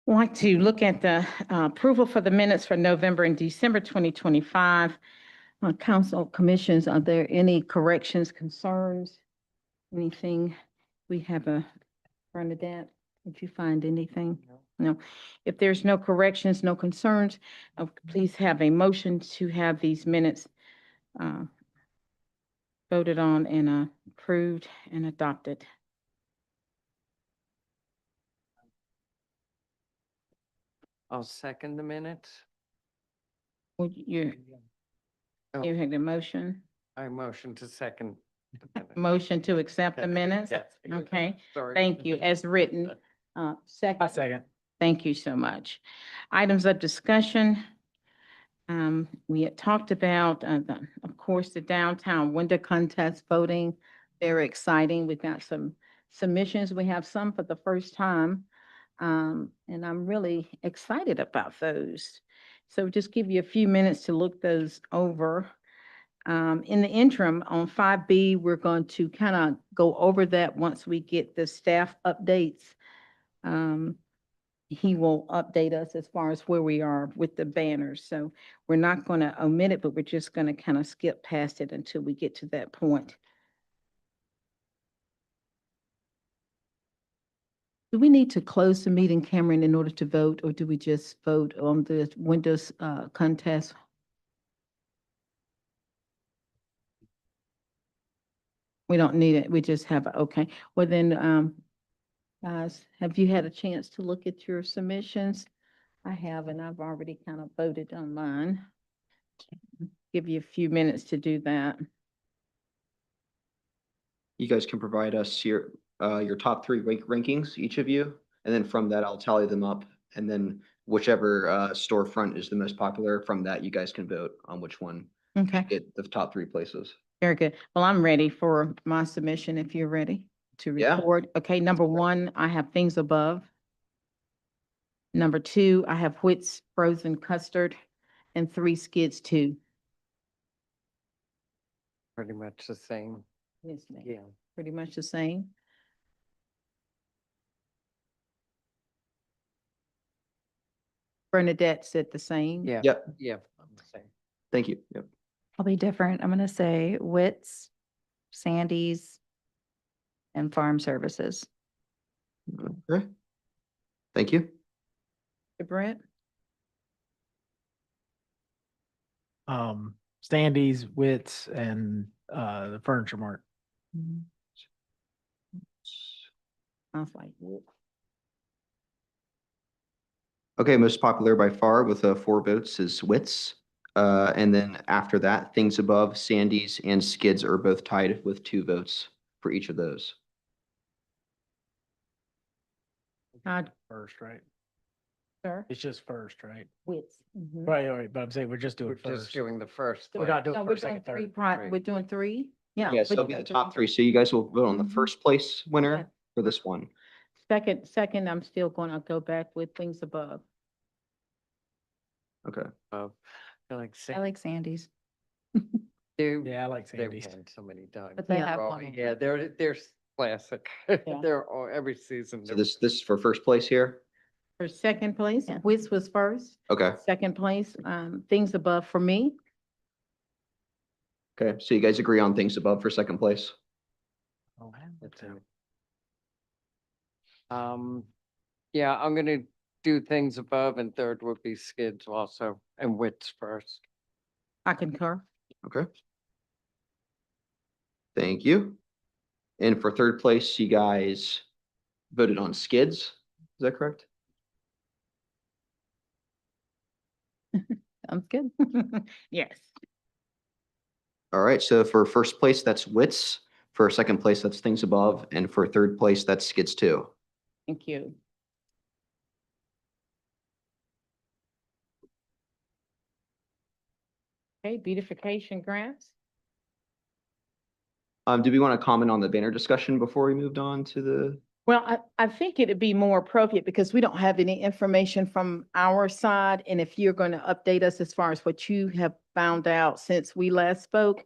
Want to look at the approval for the minutes for November and December 2025. Council commissions, are there any corrections, concerns? Anything? We have a Bernadette, did you find anything? No. If there's no corrections, no concerns, please have a motion to have these minutes voted on and approved and adopted. I'll second the minutes. Would you Oh. had the motion? I motion to second. the minutes. Motion to accept the minutes? Yes. Okay, Sorry. thank you. As written, second. Second. Thank you so much. Items of discussion. We had talked about, of course, the downtown window contest voting. Very exciting. We've got some submissions. We have some for the first time. And I'm really excited about those. So just give you a few minutes to look those over. In the interim, on 5B, we're going to kind of go over that once we get the staff updates. He will update us as far as where we are with the banners. So we're not going to omit it, but we're just going to kind of skip past it until we get to that point. Do we need to close the meeting, Cameron, in order to vote, or do we just vote on the windows contest? We don't need it. We just have, okay. Well, then, guys, have you had a chance to look at your submissions? I have, and I've already kind of voted on mine. Give you a few minutes to do that. You guys can provide us your top three rankings, each of you, and then from that, I'll tally them up. And then whichever storefront is the most popular, from that, you guys can vote on which one Okay, get the top three places. very good. Well, I'm ready for my submission if you're ready to Yeah. record. Okay, number one, I have Things Above. Number two, I have Whit's Frozen Custard, and 3 Skids 2. Pretty much the same. Yes, ma'am. Yeah. Pretty much the same. Bernadette said the same. Yeah. Yep, Yeah. I'm the same. thank you. Yep. I'll be different. I'm gonna say Wits, Sandy's, and Farm Services. Okay. Thank you. Brent, Standys, Wits, and the Furniture Mart. I was like, whoop. Okay, most popular by far with 4 votes is Wits. And then after that, Things Above, Sandy's, and Skids are both tied with 2 votes for each of those. First, right? Sir, It's just first, right? Wits. Mhm. Right, but I'm saying we're just We're doing just first. doing the first. We're one. not doing No, we're first, doing second, 3 third. we're doing 3? Yeah. Yes, we're that'll be doing the top 3. So you guys will vote on the Mhm. first place Yeah. winner for this one. Second, I'm still gonna go back with Things Above. Okay. I like I like Sandy's. they, Yeah, I like they've Sandy's. won so many times. But they Yeah. have Oh, one. yeah, they're classic. They're all, every season. So they're- this is for first place here? For second place, Yeah. Wits was first. Okay, Second place, Things Above for me. okay. So you guys agree on Things Above for second place? Oh, That's it. Yeah, I'm gonna do Things Above, and third would be Skids also, and Wits first. I concur. Okay. Thank you. And for third place, you guys voted on Skids. Is that correct? Sounds good. Yes. All right. So for first place, that's Wits. For second place, that's Things Above. And for third place, that's Skids 2. Thank you. Okay, beautification grants. Do we want to comment on the banner discussion before we moved on to the? Well, I think it'd be more appropriate because we don't have any information from our side. And if you're going to update us as far as what you have found out since we last spoke,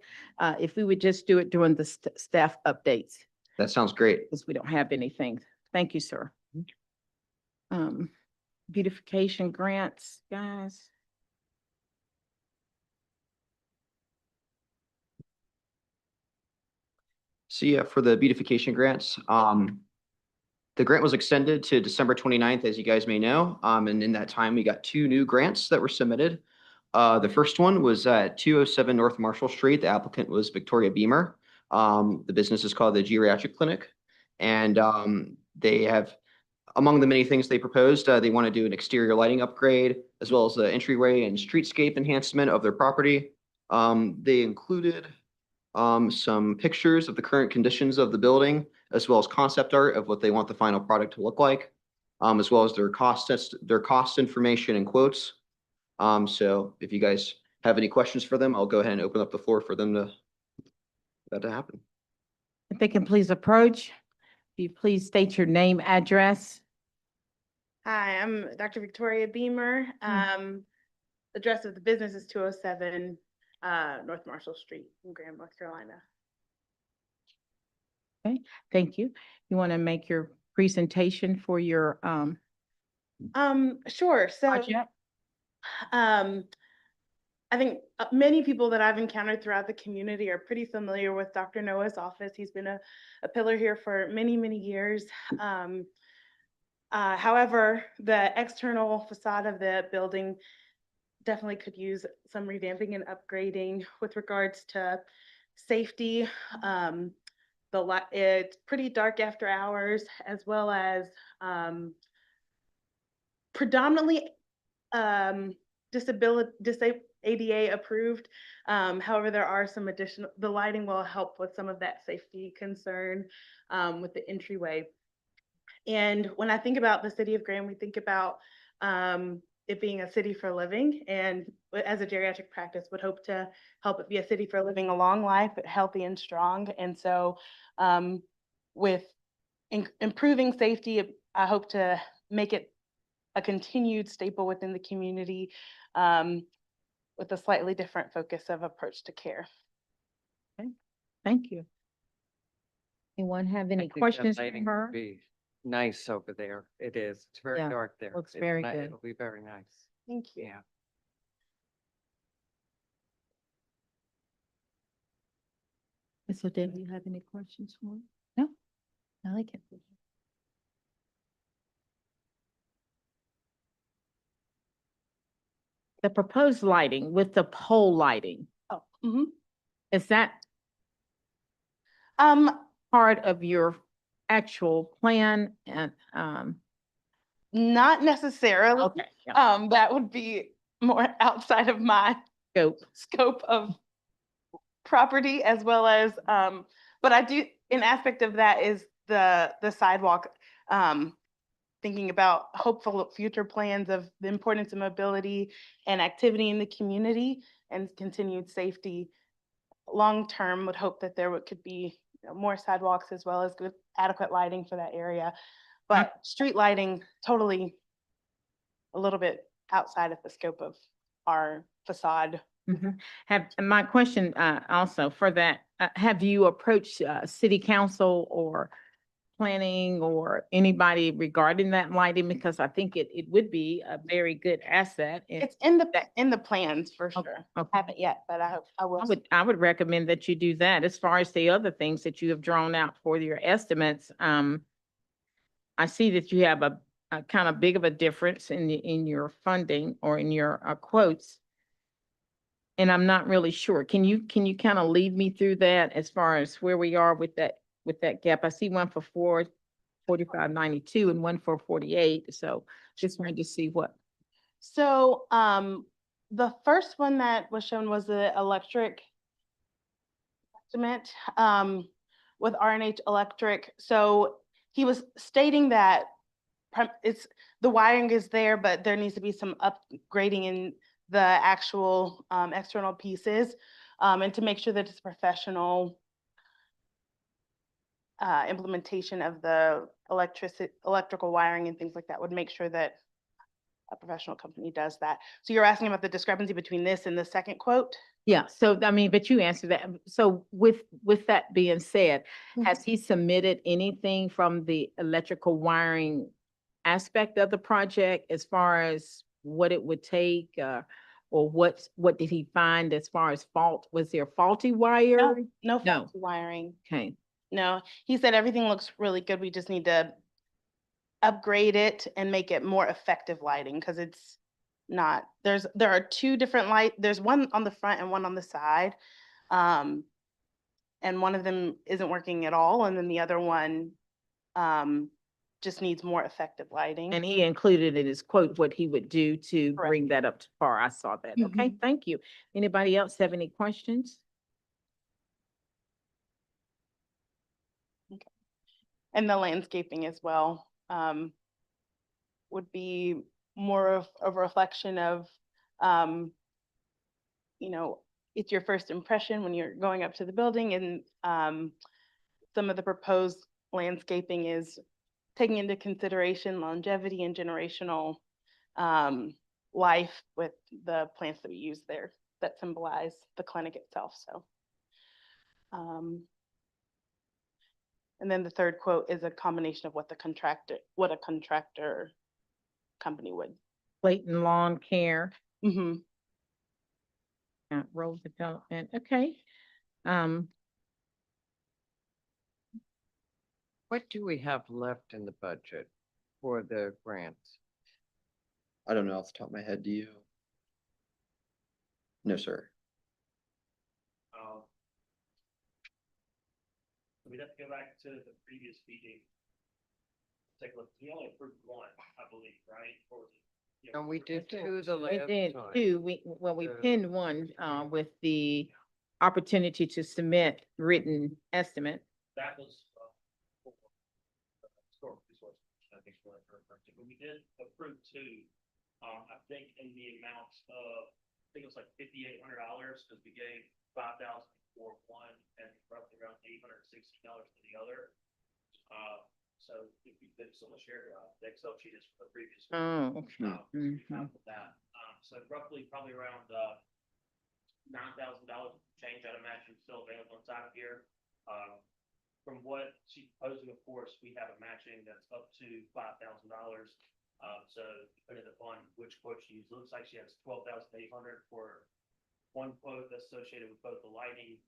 if we would just do it during the staff updates, That sounds great. because we don't have anything. Thank you, sir. beautification grants, guys? So yeah, for the beautification grants, the grant was extended to December 29th, as you guys may know. And in that time, we got two new grants that were submitted. The first one was at 207 North Marshall Street. The applicant was Victoria Beamer. The business is called the Geriatric Clinic. And they have, among the many things they proposed, they want to do an exterior lighting upgrade, as well as the entryway and streetscape enhancement of their property. They included some pictures of the current conditions of the building, as well as concept art of what they want the final product to look like, as well as their cost information and quotes. So if you guys have any questions for them, I'll go ahead and open up the floor for them that to happen. If they can please approach, if you please state your name, address. Hi, I'm Dr. Victoria Beamer. Address of the business is 207 North Marshall Street in Graham, North Carolina. Thank you. You want to make your presentation for your Sure. So project? I think many people that I've encountered throughout the community are pretty familiar with Dr. Noah's office. He's been a pillar here for many, many years. However, the external facade of the building definitely could use some revamping and upgrading with regards to safety. It's pretty dark after hours, as well as predominantly ADA approved. However, there are some the lighting will help with some of that safety concern with the entryway. And when I think about the city of Graham, we think about it being a city for living, and as a geriatric practice would hope to help it be a city for living a long life, but healthy and strong. And so with improving safety, I hope to make it a continued staple within the community with a slightly different focus of approach to care. Thank you. Anyone have I any think that questions for lighting her? would be nice over there. It is. It's very Yeah, dark there. looks It's very good. It'll be very nice. Thank you. Yeah. Ms. Odette, do you have any questions for her? No, I like it. The proposed lighting with the pole lighting, Oh, is that um, part of your actual plan and, not necessarily. okay, yeah, That would be more outside of my scope. scope of property, as well as, but I do, an aspect of that is the sidewalk, thinking about hopeful future plans of the importance of mobility and activity in the community and continued safety. Long-term would hope that there could be more sidewalks, as well as good adequate lighting for that area. But street lighting, totally a little bit outside of the scope of our facade. My question also for that, have you approached city council or planning or anybody regarding that lighting? Because I think it would be a very good asset. It's in the plans for Okay, sure. okay. Haven't yet, but I will. I would recommend that you do that. As far as the other things that you have drawn out for your estimates, I see that you have a kind of big of a difference in your funding or in your quotes. And I'm not really sure. Can you kind of lead me through that as far as where we are with that gap? I see one for 4592 and one for 48. So just wanted to see what. So, the first one that was shown was the electric estimate, with R&H Electric. So he was stating that the wiring is there, but there needs to be some upgrading in the actual, external pieces, and to make sure that it's professional implementation of the electrical wiring and things like that would make sure that a professional company does that. So you're asking about the discrepancy between this and the second quote? Yeah, so I mean, but you answered that. So with that being said, Mhm. has he submitted anything from the electrical wiring aspect of the project as far as what it would take, or what did he find as far as fault? Was there faulty wire? No No. faulty wiring. Okay, No, he said everything looks really good. We just need to upgrade it and make it more effective lighting because it's not, there are two different there's one on the front and one on the side. And one of them isn't working at all, and then the other one just needs more effective lighting. and he included in his quote what he would do to Correct. bring that up to par. I saw that. Okay, thank you. Anybody else have any questions? And the landscaping as well would be more of a reflection of, it's your first impression when you're going up to the building, and some of the proposed landscaping is taking into consideration longevity and generational life with the plants that we use there that symbolize the clinic itself. So. And then the third quote is a combination of what a contractor company would. Clayton Lawn Care, Mm-hmm. road development, okay. What do we have left in the budget for the grants? I don't know off the top of my head, do you? No, sir. We'd have to go back to the previous meeting. Take a look, we only approved one, I believe, right? Or was it, you know, And we did two the We last did time. two, we Uh, pinned one, with the opportunity to submit written estimate. That was, for historical resources, I think is what I referred to, but we did approve two. I think in the amount of, I think it was like $5,800, because we gave 5,000 for one and roughly around $860 for the other. So if you could still share the Excel sheet is for the previous. one. Oh, okay. We Mhm. found that, so roughly probably around $9,000 change, I'd imagine, still available inside of here. From what she's proposing, of course, we have a matching that's up to $5,000. So depending upon which quote she uses, it looks like she has 12,800 for one quote that's associated with both the lighting,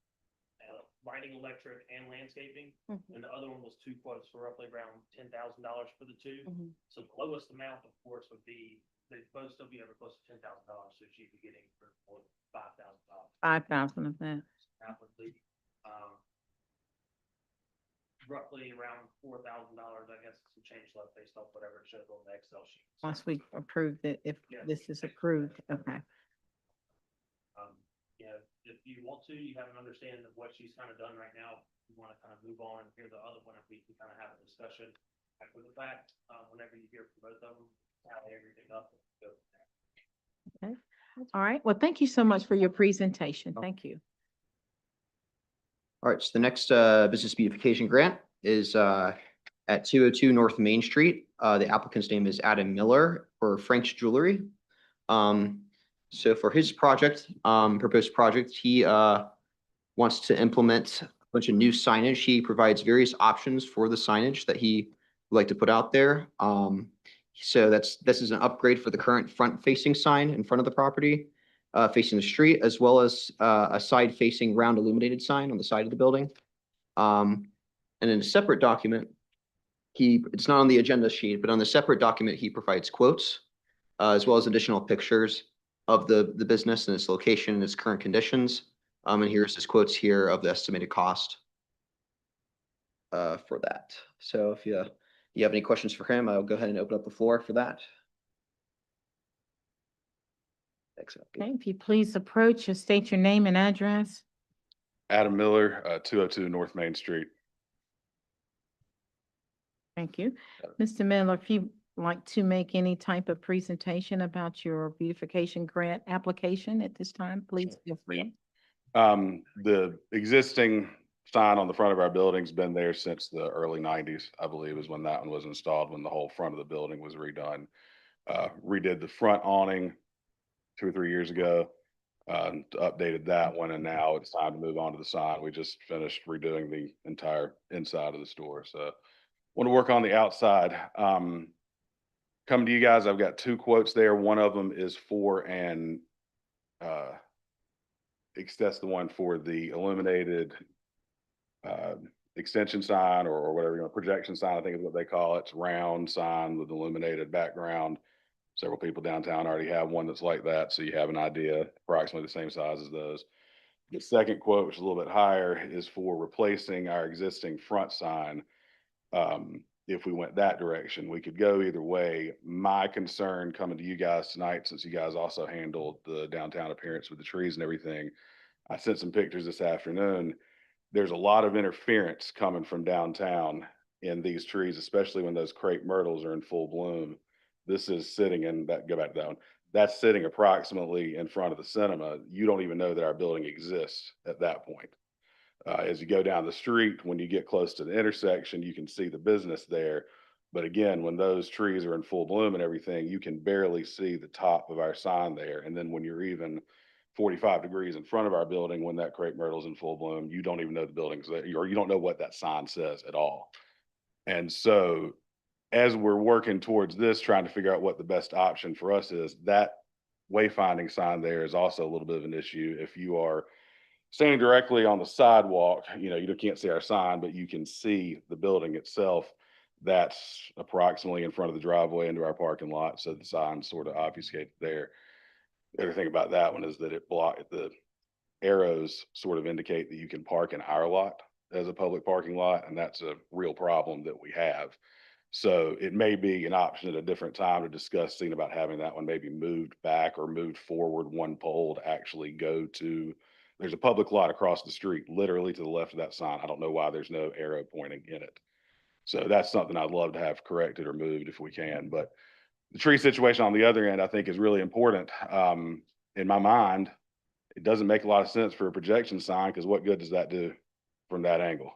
electric, and landscaping. Mhm. And the other one was two quotes for roughly around $10,000 for the two. Mhm. So the lowest amount, of course, would be, they'd both still be ever close to $10,000, so she'd be getting for $5,000. 5,000 of that. That would leave, roughly around $4,000, I guess, some change left based off whatever it shows on the Excel sheet. So, Once we approve it, if Yeah. this is approved, okay. If you want to, you have an understanding of what she's kind of done right now. You want to kind of move on, hear the other one, if we can kind of have a discussion after the fact, whenever you hear from both of them, tally everything up. And go from there. All right, well, thank you so much for your presentation. Thank you. All right, so the next business beautification grant is at 202 North Main Street. The applicant's name is Adam Miller for Frank's Jewelry. So for his project, proposed project, he wants to implement a bunch of new signage. He provides various options for the signage that he would like to put out there. So this is an upgrade for the current front-facing sign in front of the property, facing the street, as well as a side-facing round illuminated sign on the side of the building. And in a separate document, it's not on the agenda sheet, but on the separate document, he provides quotes, as well as additional pictures of the business and its location and its current conditions. And here's his quotes here of the estimated cost for that. So if you have any questions for him, I'll go ahead and open up the floor for that. Excellent. Okay, if you please approach and state your name and address. Adam Miller, 202 North Main Street. Thank you. Mr. Miller, if you'd like to make any type of presentation about your beautification grant application at this time, please feel free. The existing sign on the front of our building's been there since the early 90s, I believe, is when that one was installed, when the whole front of the building was redone. Redid the front awning 2 or 3 years ago, updated that one, and now it's time to move on to the sign. We just finished redoing the entire inside of the store. So want to work on the outside. coming to you guys, I've got two quotes there. One of them is for an, that's the one for the illuminated extension sign or whatever, projection sign, I think is what they call it. It's round sign with illuminated background. Several people downtown already have one that's like that, so you have an idea, approximately the same size as those. The second quote, which is a little bit higher, is for replacing our existing front sign. If we went that direction, we could go either way. My concern coming to you guys tonight, since you guys also handled the downtown appearance with the trees and everything, I sent some pictures this afternoon. There's a lot of interference coming from downtown in these trees, especially when those crepe myrtles are in full bloom. This is sitting in that, go back to that one. That's sitting approximately in front of the cinema. You don't even know that our building exists at that point. As you go down the street, when you get close to the intersection, you can see the business there. But again, when those trees are in full bloom and everything, you can barely see the top of our sign there. And then when you're even 45 degrees in front of our building, when that crepe myrtle's in full bloom, you don't even know the building's there, or you don't know what that sign says at all. And so as we're working towards this, trying to figure out what the best option for us is, that wayfinding sign there is also a little bit of an issue. If you are standing directly on the sidewalk, you can't see our sign, but you can see the building itself. That's approximately in front of the driveway into our parking lot. So the sign's sort of obfuscated there. The other thing about that one is that the arrows sort of indicate that you can park in our lot as a public parking lot, and that's a real problem that we have. So it may be an option at a different time to discuss seeing about having that one maybe moved back or moved forward one pole to actually go to, there's a public lot across the street, literally to the left of that sign. I don't know why there's no arrow pointing in it. So that's something I'd love to have corrected or moved if we can. But the tree situation on the other end, I think, is really important. In my mind, it doesn't make a lot of sense for a projection sign, because what good does that do from that angle?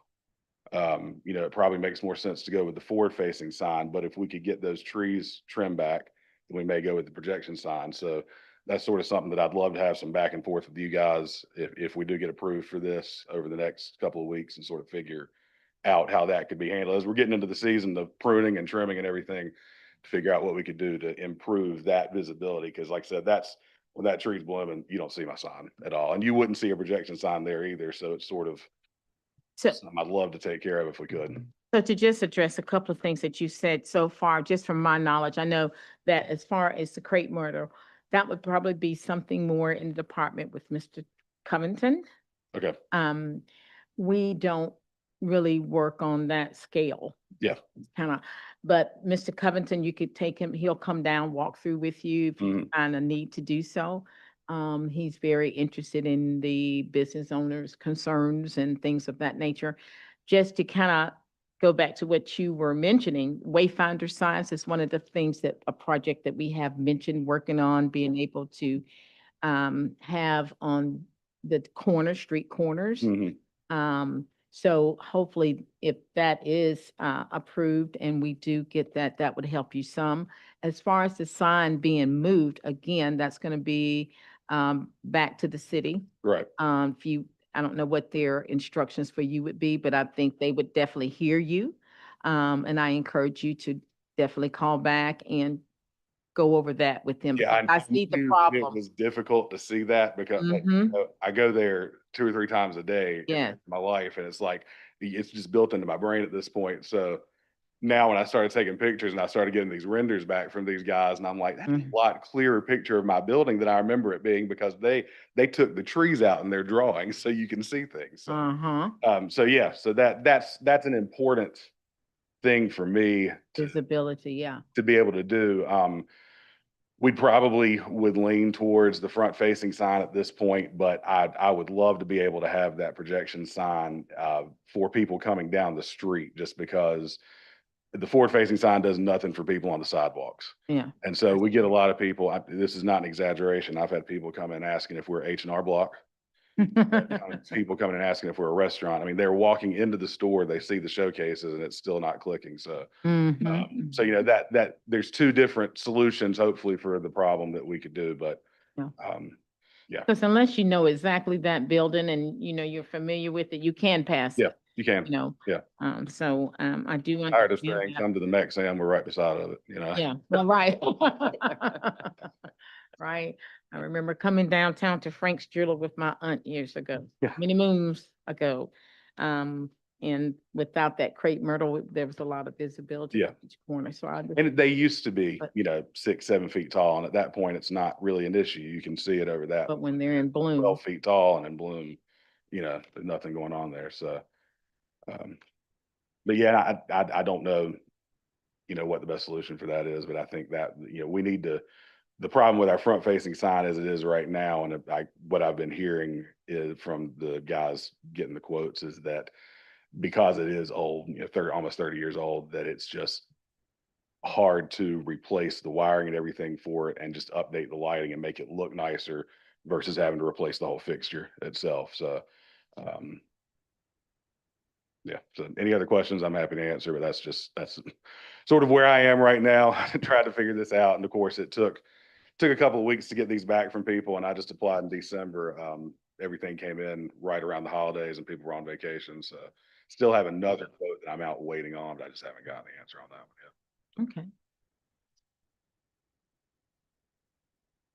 It probably makes more sense to go with the forward facing sign, but if we could get those trees trimmed back, then we may go with the projection sign. So that's sort of something that I'd love to have some back and forth with you guys if we do get approved for this over the next couple of weeks, and sort of figure out how that could be handled as we're getting into the season of pruning and trimming and everything, to figure out what we could do to improve that visibility. Because like I said, that's when that tree's blooming, you don't see my sign at all, and you wouldn't see a projection sign there either. So it's sort of So, something I'd love to take care of if we could. so to just address a couple of things that you said so far, just from my knowledge, I know that as far as the crepe myrtle, that would probably be something more in the department with Mr. Covington. Okay. We don't really work on that scale. Yeah. Kind of, but Mr. Covington, you could take him, he'll come down, walk through with you if you find a need to do so. He's very interested in the business owners' concerns and things of that nature. Just to kind of go back to what you were mentioning, Wayfinder Signs is one of the things that a project that we have mentioned working on, being able to have on the street corners. So hopefully if that is approved and we do get that, that would help you some. As far as the sign being moved, again, that's going to be back to the city. Right. I don't know what their instructions for you would be, but I think they would definitely hear you. And I encourage you to definitely call back and go over that with them. Yeah, I see the knew problem. It was difficult to see that because Mhm. I go there 2 or 3 times a day Yeah. in my life, and it's like, it's just built into my brain at this point. So now when I started taking pictures and I started getting these renders back from these guys, and I'm like, that's Mhm. a lot clearer picture of my building than I remember it being, because they took the trees out in their drawings so you can see things. So, so yeah, so that's an important thing for me Visibility, yeah. to be able to do. We probably would lean towards the front facing sign at this point, but I would love to be able to have that projection sign for people coming down the street, just because the forward facing sign does nothing for people on the sidewalks. Yeah. And so we get a lot of people, this is not an exaggeration. I've had people come in asking if we're H&R Block. People coming and asking if we're a restaurant. I mean, they're walking into the store, they see the showcases, and it's still not clicking. So, Mhm. so that there's 2 different solutions, hopefully, for the problem that we could do. But Yeah. yeah, Because unless you know exactly that building and you're familiar with it, you can pass Yeah. it. You can. you know. Yeah. So, I do. Tired of understand saying, that. come to the Mexam, we're right beside of it, you know? Yeah, well, right. Right. I remember coming downtown to Frank's Jeweler with my aunt years ago, Yeah. many moons ago. And without that crepe myrtle, there was a lot of visibility. Yeah. in each corner, so I. And they used to be, But- 6, 7 feet tall, and at that point, it's not really an issue. You can see it over that. But when they're in bloom, 12 feet tall and in bloom, there's nothing going on there, so. But yeah, I don't know, what the best solution for that is, but I think that, we need to, the problem with our front facing sign as it is right now, and what I've been hearing is from the guys getting the quotes is that because it is old, almost 30 years old, that it's just hard to replace the wiring and everything for it and just update the lighting and make it look nicer versus having to replace the whole fixture itself. So, yeah. So any other questions, I'm happy to answer, but that's sort of where I am right now, trying to figure this out. And of course, it took a couple of weeks to get these back from people, and I just applied in December. Everything came in right around the holidays and people were on vacation. So still have another quote that I'm out waiting on, but I just haven't gotten the answer on that one yet. okay.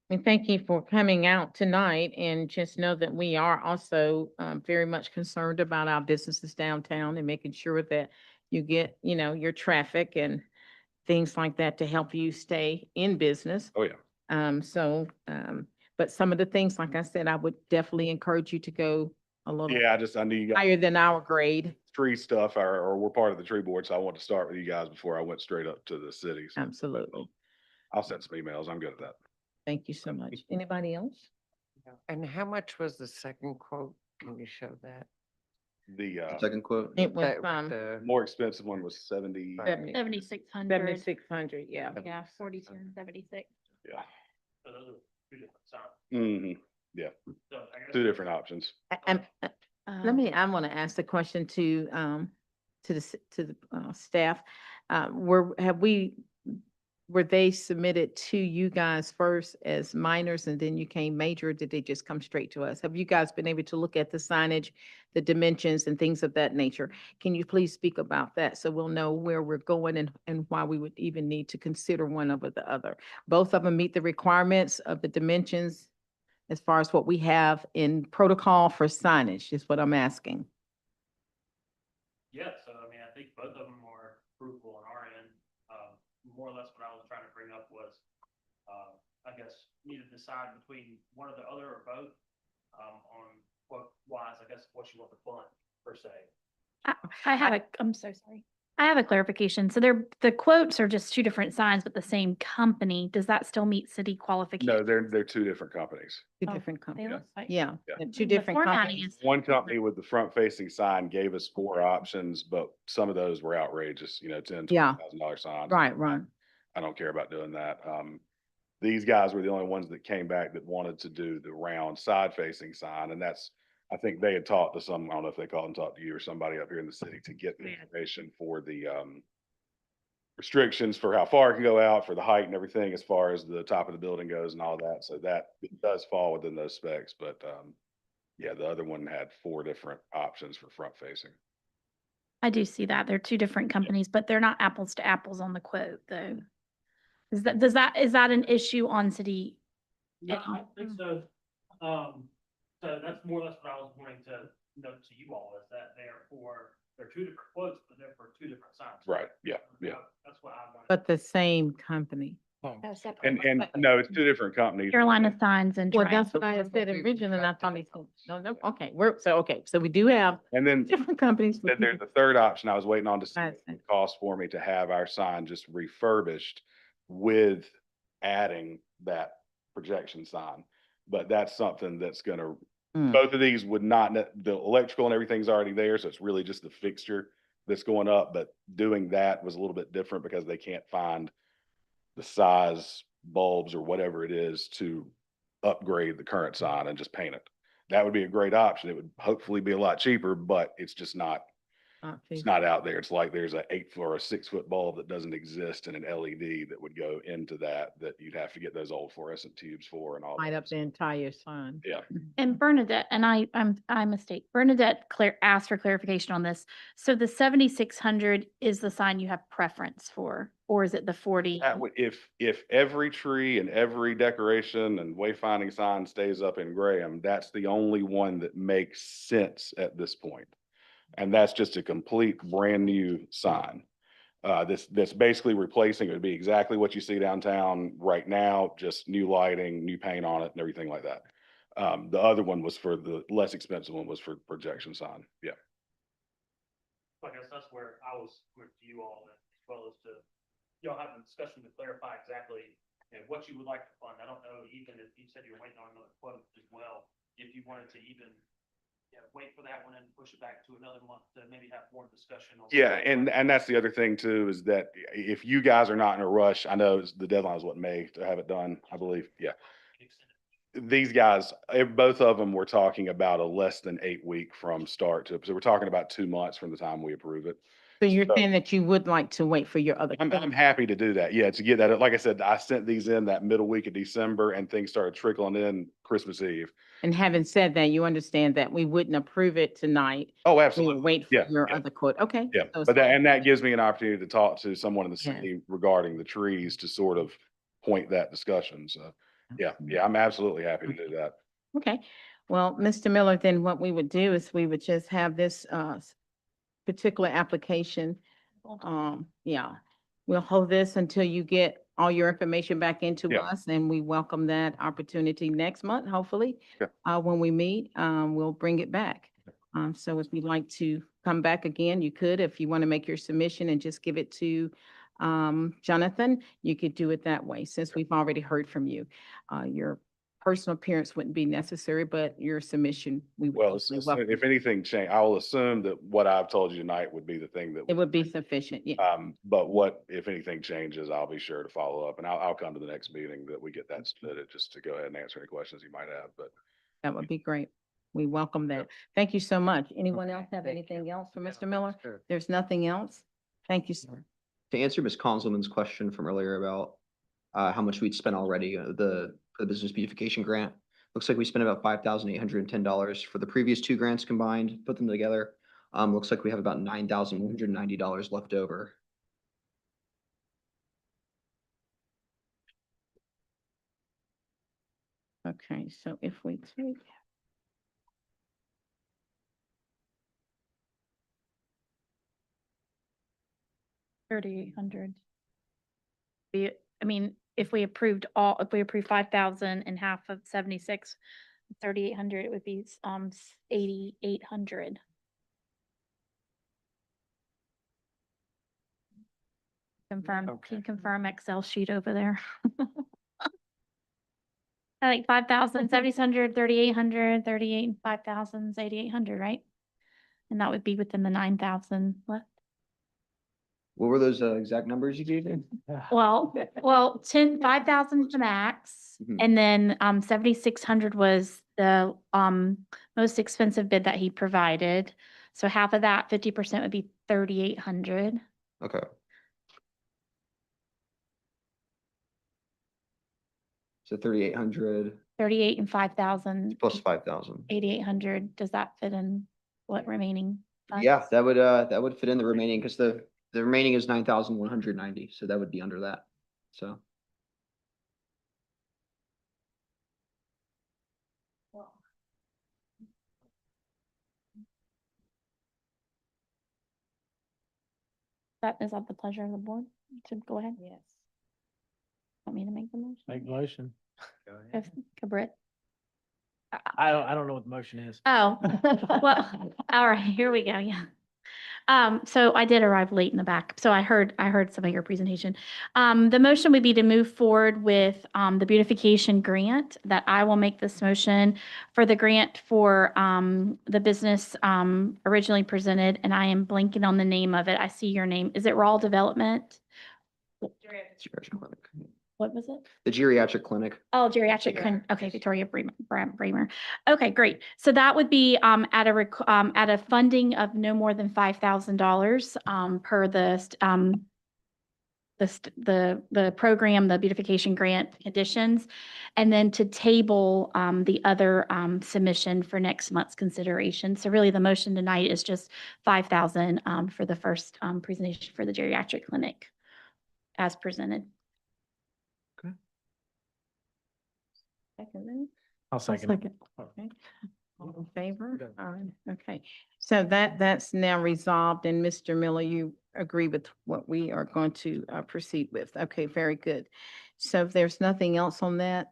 And thank you for coming out tonight, and just know that we are also very much concerned about our businesses downtown and making sure that you get, your traffic and things like that to help you stay in business. Oh, yeah. But some of the things, like I said, I would definitely encourage you to go a little Yeah, I knew you guys higher than our grade. tree stuff or we're part of the tree board. So I wanted to start with you guys before I went straight up to the city. So Absolutely. I'll send some emails. I'm good at that. Thank you so much. Anybody else? And how much was the second quote? Can you show that? The Second quote. It was, The more expensive one was 70. Right. 7,600. 7,600, yeah. Yeah, 42 and 76. Yeah. So those are two different signs. Hmm. So I guess. Two different options. Let me, I want to ask the question to the staff. Were they submitted to you guys first as minors and then you came major? Or did they just come straight to us? Have you guys been able to look at the signage, the dimensions and things of that nature? Can you please speak about that so we'll know where we're going and why we would even need to consider one over the other? Both of them meet the requirements of the dimensions as far as what we have in protocol for signage, is what I'm asking. Yeah, so I mean, I think both of them are fruitful on our end. More or less what I was trying to bring up was, I guess, need to decide between one or the other or both, on what wise, I guess, what you want to fund per se. I'm so sorry. I have a clarification. So the quotes are just two different signs, but the same company. Does that still meet city qualifications? No, they're two different companies. Two Oh, different They companies. look like. Yeah, Yeah. they're two The different formatting companies. is. One company with the front facing sign gave us 4 options, but some of those were outrageous, $10,000, Yeah. $20,000 signs. Right. I don't care about doing that. These guys were the only ones that came back that wanted to do the round side facing sign. And I think they had talked to I don't know if they called and talked to you or somebody up here in the city to get the Yeah. information for the, restrictions for how far it can go out, for the height and everything as far as the top of the building goes and all that. So that it does fall within those specs, but, yeah, the other one had 4 different options for front facing. I do see that. They're two different companies, but they're not apples to apples on the quote, though. Is that an issue on city? Yeah, I think so. So that's more or less what I was wanting to note to you all, is that they're two different quotes, but they're for two different signs. Right. Yeah. That's what I wanted. But the same company. And no, it's 2 different companies. Carolina Signs and. Well, Triumph. that's what I had said Probably originally, and I got thought that he said, out. no, okay, so we do have And then different companies. for then there's people- the third option. I was waiting on to see I what it see. would cost for me to have our sign just refurbished with adding that projection sign. But that's something that's gonna, Mm. both of these would not, the electrical and everything's already there, so it's really just the fixture that's going up. But doing that was a little bit different because they can't find the size bulbs or whatever it is to upgrade the current sign and just paint it. That would be a great option. It would hopefully be a lot cheaper, but it's just not It's not out there. It's like there's a 8 foot or a 6 foot bulb that doesn't exist and an LED that would go into that you'd have to get those old fluorescent tubes for and all. Light that. up the entire sign. Yeah. And Bernadette, and I mistake, Bernadette asked for clarification on this. So the 7,600 is the sign you have preference for, or is it the 40? That would, if every tree and every decoration and wayfinding sign stays up in Graham, that's the only one that makes sense at this point. And that's just a complete brand new sign. That's basically replacing, it would be exactly what you see downtown right now, just new lighting, new paint on it and everything like that. The other one was for the less expensive one was for projection sign. Yeah. So I guess that's where I was with you all, as well as to, y'all having a discussion to clarify exactly, what you would like to fund. I don't know, even if you said you're waiting on another quote as well, if you wanted to even wait for that one and push it back to another month to maybe have more discussion on. Yeah, and that's the other thing too, is that if you guys are not in a rush, I know the deadline is what, May to have it done, I believe. Yeah. These guys, both of them, were talking about a less than 8 week from start to, so we're talking about 2 months from the time we approve it. So you're So- saying that you would like to wait for your other. I'm quote. happy to do that. Yeah, to get that. Like I said, I sent these in that middle week of December and things started trickling in Christmas Eve. And having said that, you understand that we wouldn't approve it tonight. Oh, We would absolutely. wait for Yeah, your yeah. other quote. Okay. Yeah, So it's but that, fine. and that gives me an opportunity to talk to someone in the Yeah. city regarding the trees to sort of point that discussion. So, yeah, I'm absolutely happy to do that. Okay, well, Mr. Miller, then what we would do is we would just have this particular application. Yeah, we'll hold this until you get all your information back into Yeah. us, and we welcome that opportunity next month, hopefully. Okay. When we meet, we'll bring it back. So if you'd like to come back again, you could. If you want to make your submission and just give it to Jonathan, you could do it that way, since we've already heard from you. Your personal appearance wouldn't be necessary, but your submission, we would. Well, definitely welcome. if anything change, I will assume that what I've told you tonight would be the thing that. It would be sufficient, yeah. But what, if anything changes, I'll be sure to follow up and I'll come to the next meeting that we get that submitted, just to go ahead and answer any questions you might have, but. That would be great. We welcome that. Thank you so much. Anyone else have anything else for Mr. Miller? There's nothing else? Thank you, sir. To answer Ms. Conselman's question from earlier about how much we'd spent already, for the business beautification grant, looks like we spent about $5,810 for the previous 2 grants combined, put them together. Looks like we have about $9,190 left over. Okay, so if we take. $3,800. I mean, if we approved 5,000 and half of 76, 3,800, it would be 8,800. Confirm, can Okay. you confirm Excel sheet over there? I think 5,000, 7,600, 3,800, 38, and 5,000 is 8,800, right? And that would be within the 9,000 left. What were those exact numbers you gave me? Well, 5,000 is the max, Mhm. and then 7,600 was the most expensive bid that he provided. So half of that, 50% would be 3,800. Okay. So 3,800 38 and 5,000, plus 5,000. 8,800. Does that fit in what remaining? funds? Yeah, that would fit in the remaining, because the remaining is 9,190, so that would be under that, so. That is at the pleasure of the board to go ahead. Yes. Want me to make the motion? Make motion. If- Cabrit? I don't know what the motion is. Oh, well, all right, here we go, yeah. So I did arrive late in the back, so I heard some of your presentation. The motion would be to move forward with, the beautification grant, that I will make this motion for the grant for, the business, originally presented, and I am blanking on the name of it. I see your name. Is it Raw Development? It's your original clinic. What was it? The geriatric clinic. Oh, geriatric, okay, Victoria Bremer. Okay, great. So that would be at a funding of no more than $5,000 per the program, the beautification grant conditions. And then to table the other submission for next month's consideration. So really the motion tonight is just 5,000 for the first presentation for the geriatric clinic as presented. Second. I'll second. Okay. All in favor? Okay, so that's now resolved, and Mr. Miller, you agree with what we are going to proceed with. Okay, very good. So if there's nothing else on that,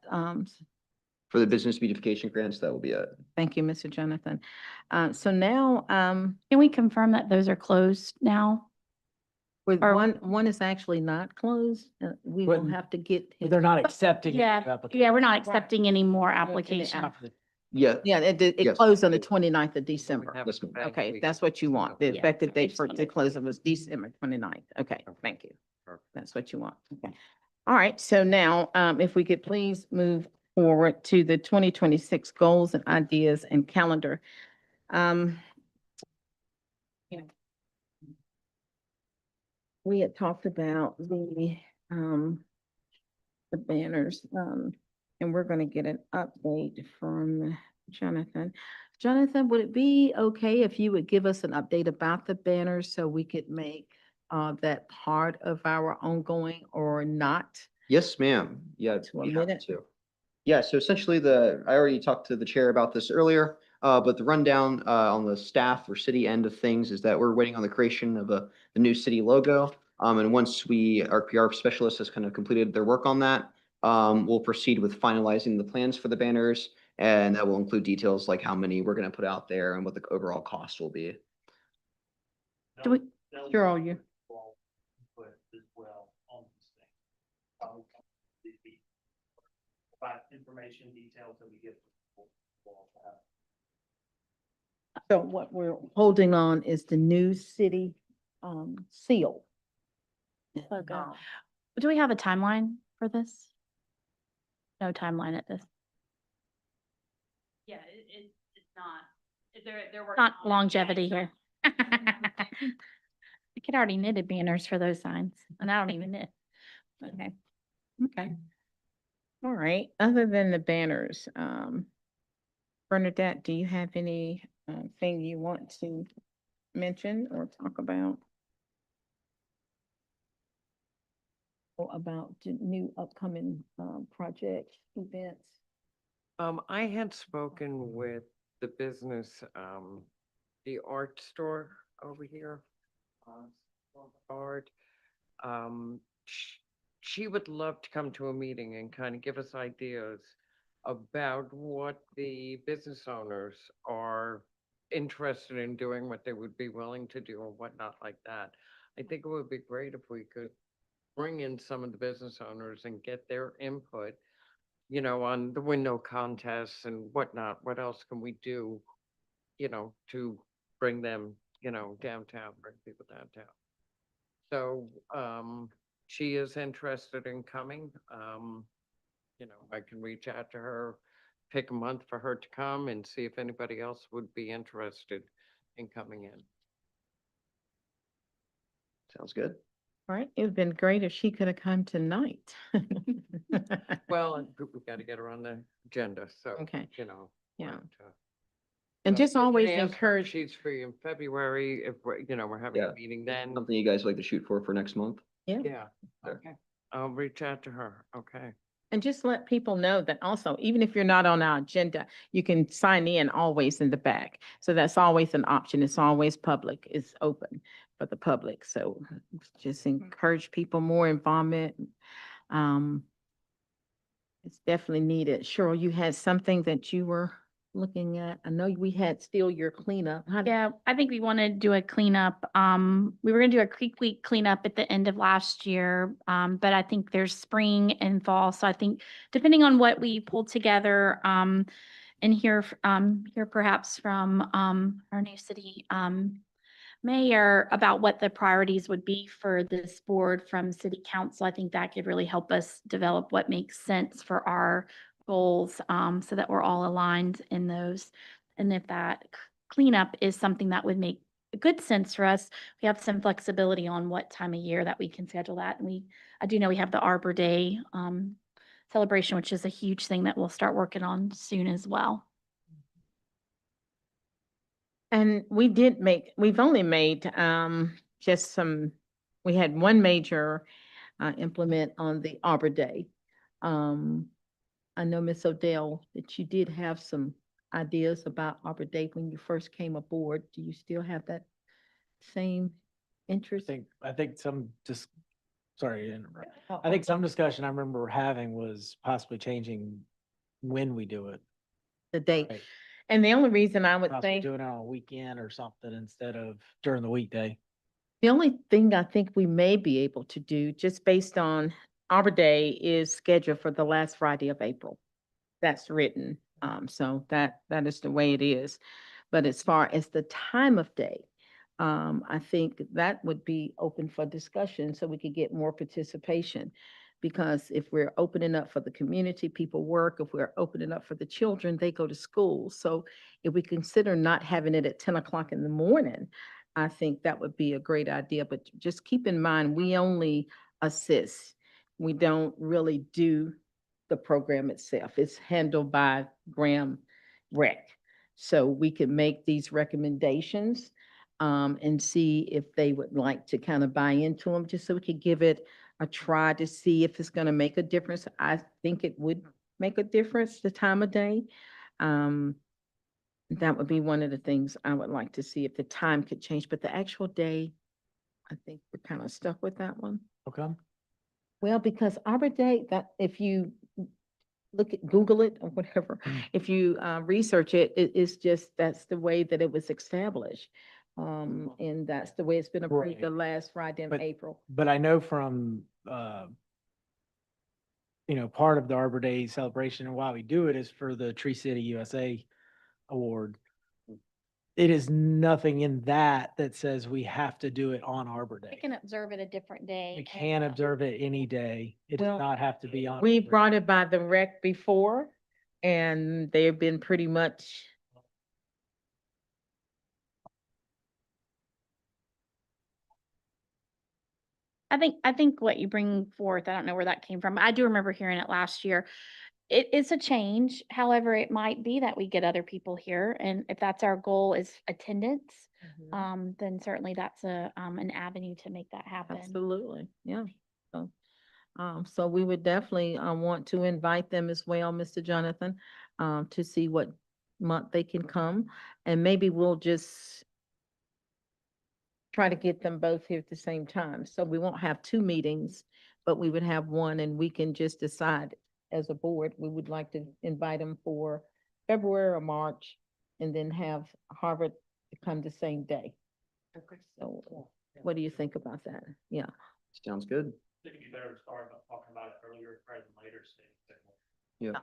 For the business beautification grants, that will be it. thank you, Mr. Jonathan. So now, Can we confirm that those are closed now? with Or- one is actually not closed, we will Wouldn't- have to get. his- They're not accepting. Yeah, new applications. yeah, we're not accepting any more the applications. Not for the- Yeah, Yeah, it Yes. closed on the 29th of December. have Yes, a ma'am. bank Okay, week. that's what you want. The Yeah, effective I date just for wanted the to- closing was December 29th. Okay, Okay. thank you. Perfect. That's what you want. Okay. All right, so now, if we could please move forward to the 2026 goals and ideas and calendar. You know, we had talked about the banners, and we're gonna get an update from Jonathan. Jonathan, would it be okay if you would give us an update about the banners so we could make that part of our ongoing or not? yes, ma'am. Yeah. To a be happy minute. to. Yeah, so essentially I already talked to the chair about this earlier, but the rundown on the staff or city end of things is that we're waiting on the creation of the new city logo. And once our PR specialist has kind of completed their work on that, we'll proceed with finalizing the plans for the banners. And that will include details like how many we're going to put out there and what the overall cost will be. Do we- That was Sure, my you. involved input as well on this thing. Provide information, details that we get. So what we're holding on is the new city seal. Logo. Do we have a timeline for this? No timeline at this. Yeah, it's not, they're not longevity here. I could already knitted banners for those signs, and I don't even knit. Okay. Okay. All right, other than the banners, Bernadette, do you have any thing you want to mention or talk about? Or about the new upcoming projects, events? I had spoken with the business, the art store over here. Art. She would love to come to a meeting and kind of give us ideas about what the business owners are interested in doing, what they would be willing to do or whatnot like that. I think it would be great if we could bring in some of the business owners and get their input, you know, on the window contests and whatnot. What else can we do, you know, to bring them, you know, downtown, bring people downtown? So, she is interested in coming. You know, I can reach out to her, pick a month for her to come and see if anybody else would be interested in coming in. Sounds good. All right, it would have been great if she could have come tonight. Well, and we got to get her on the agenda, so, Okay, you know. yeah. wanted to- And So just you can always ask her if encourage, She's free in February, if we're, you know, we're having Yeah. a meeting then. Something you guys like to shoot for next month? yeah. Yeah, Sure. okay. I'll reach out to her, okay. And just let people know that also, even if you're not on our agenda, you can sign in always in the back. So that's always an option. It's always public. It's open for the public. So just encourage people more involvement. It's definitely needed. Cheryl, you had something that you were looking at. I know we had still your cleanup. Yeah, I think we want to do a cleanup. We were gonna do a Creek Week cleanup at the end of last year. But I think there's spring and fall. So I think depending on what we pull together, and hear perhaps from, our new city, mayor about what the priorities would be for this board from city council. I think that could really help us develop what makes sense for our goals, so that we're all aligned in those. And if that cleanup is something that would make good sense for us, we have some flexibility on what time of year that we can schedule that. And I do know we have the Arbor Day, celebration, which is a huge thing that we'll start working on soon as well. And we've only made, just we had one major, implement on the Arbor Day. I know, Ms. Odell, that you did have some ideas about Arbor Day when you first came aboard. Do you still have that same interest? I think some just, sorry to interrupt. I think some discussion I remember having was possibly changing when we do it. The date. Right. And the only reason I would Possibly say, doing it on a weekend or something instead of during the weekday. the only thing I think we may be able to do, just based on Arbor Day, is scheduled for the last Friday of April. That's written, so that is the way it is. But as far as the time of day, I think that would be open for discussion so we could get more participation. Because if we're opening up for the community, people work. If we're opening up for the children, they go to school. So if we consider not having it at 10 o'clock in the morning, I think that would be a great idea. But just keep in mind, we only assist. We don't really do the program itself. It's handled by Graham Rec. So we can make these recommendations, and see if they would like to kind of buy into them, just so we could give it a try to see if it's going to make a difference. I think it would make a difference, the time of day. That would be one of the things I would like to see, if the time could change, but the actual day, I think we're kind of stuck with that one. Okay. Well, because Arbor Day, that if you Google it or whatever, if you research it, it's just, that's the way that it was established. And that's the way it's been approved Right. the last Friday in But- April. But I know from, part of the Arbor Day celebration and why we do it is for the Tree City USA Award. It is nothing in that that says we have to do it on Arbor We Day. can observe it a different day. We can observe it any day. It does Well, not have to be on. We Arbor Day. brought it by the rec before, and they've been pretty much, I think what you bring forth, I don't know where that came from. I do remember hearing it last year. It's a change. However, it might be that we get other people here, and if that's our goal is attendance, then certainly that's an avenue to make that happen. absolutely, yeah. So we would definitely want to invite them as well, Mr. Jonathan, to see what month they can come. And maybe we'll just try to get them both here at the same time. So we won't have two meetings, but we would have one, and we can just decide as a board, we would like to invite them for February or March, and then have Harvard to come the same day. So what do you think about that? Yeah. Sounds good. I think it'd be better to start about talking about it earlier rather than later. Yeah.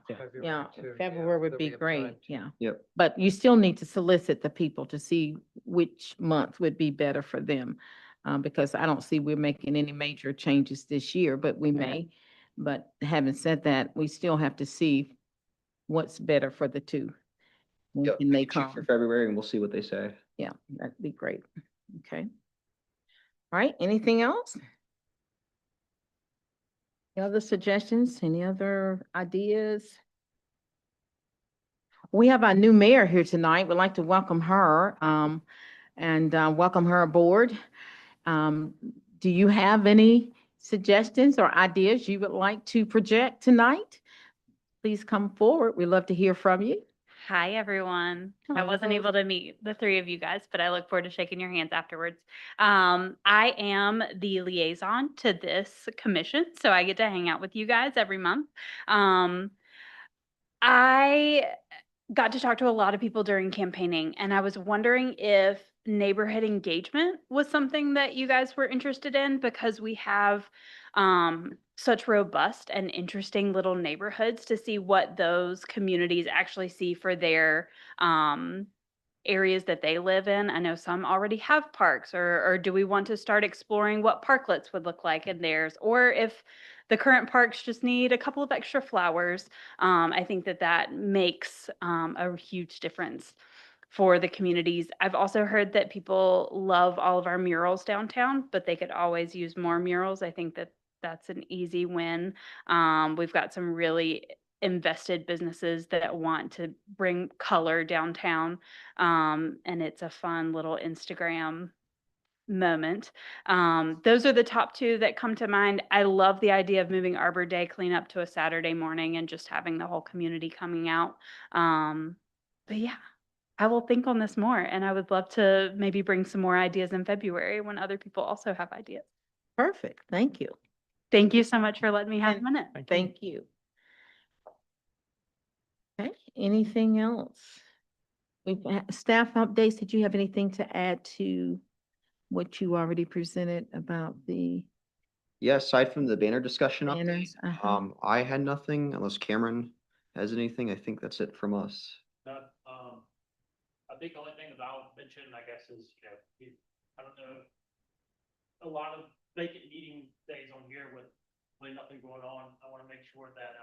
Yeah, too, February would so be we have great, time to- yeah. Yep. But you still need to solicit the people to see which month would be better for them. Because I don't see we're making any major changes this year, but we may. But having said that, we still have to see what's better for the two. When Yep. they Shoot for come, February and we'll see what they say. yeah, that'd be great. Okay. All right, anything else? Any other suggestions? Any other ideas? We have our new mayor here tonight. We'd like to welcome her, and welcome her aboard. Do you have any suggestions or ideas you would like to project tonight? Please come forward. We'd love to hear from you. Hi, everyone. I wasn't able to meet the three of you guys, but I look forward to shaking your hands afterwards. I am the liaison to this commission, so I get to hang out with you guys every month. I got to talk to a lot of people during campaigning, and I was wondering if neighborhood engagement was something that you guys were interested in, because we have such robust and interesting little neighborhoods, to see what those communities actually see for their areas that they live in. I know some already have parks, or do we want to start exploring what parklets would look like in theirs? Or if the current parks just need a couple of extra flowers, I think that that makes a huge difference for the communities. I've also heard that people love all of our murals downtown, but they could always use more murals. I think that that's an easy win. We've got some really invested businesses that want to bring color downtown. And it's a fun little Instagram moment. Those are the top two that come to mind. I love the idea of moving Arbor Day cleanup to a Saturday morning and just having the whole community coming out. But yeah, I will think on this more, and I would love to maybe bring some more ideas in February when other people also have ideas. Perfect. Thank you. Thank you so much for letting me have a And minute. Thank you. Okay, anything else? Staff updates, did you have anything to add to what you already presented about the Yeah, aside from the banner discussion update, banners? I had nothing unless Cameron has anything. I think that's it from us. But, I think the only thing that I'll mention, I guess, is, I don't know, a lot of vacant meeting days on here with really nothing going on. I want to make sure that,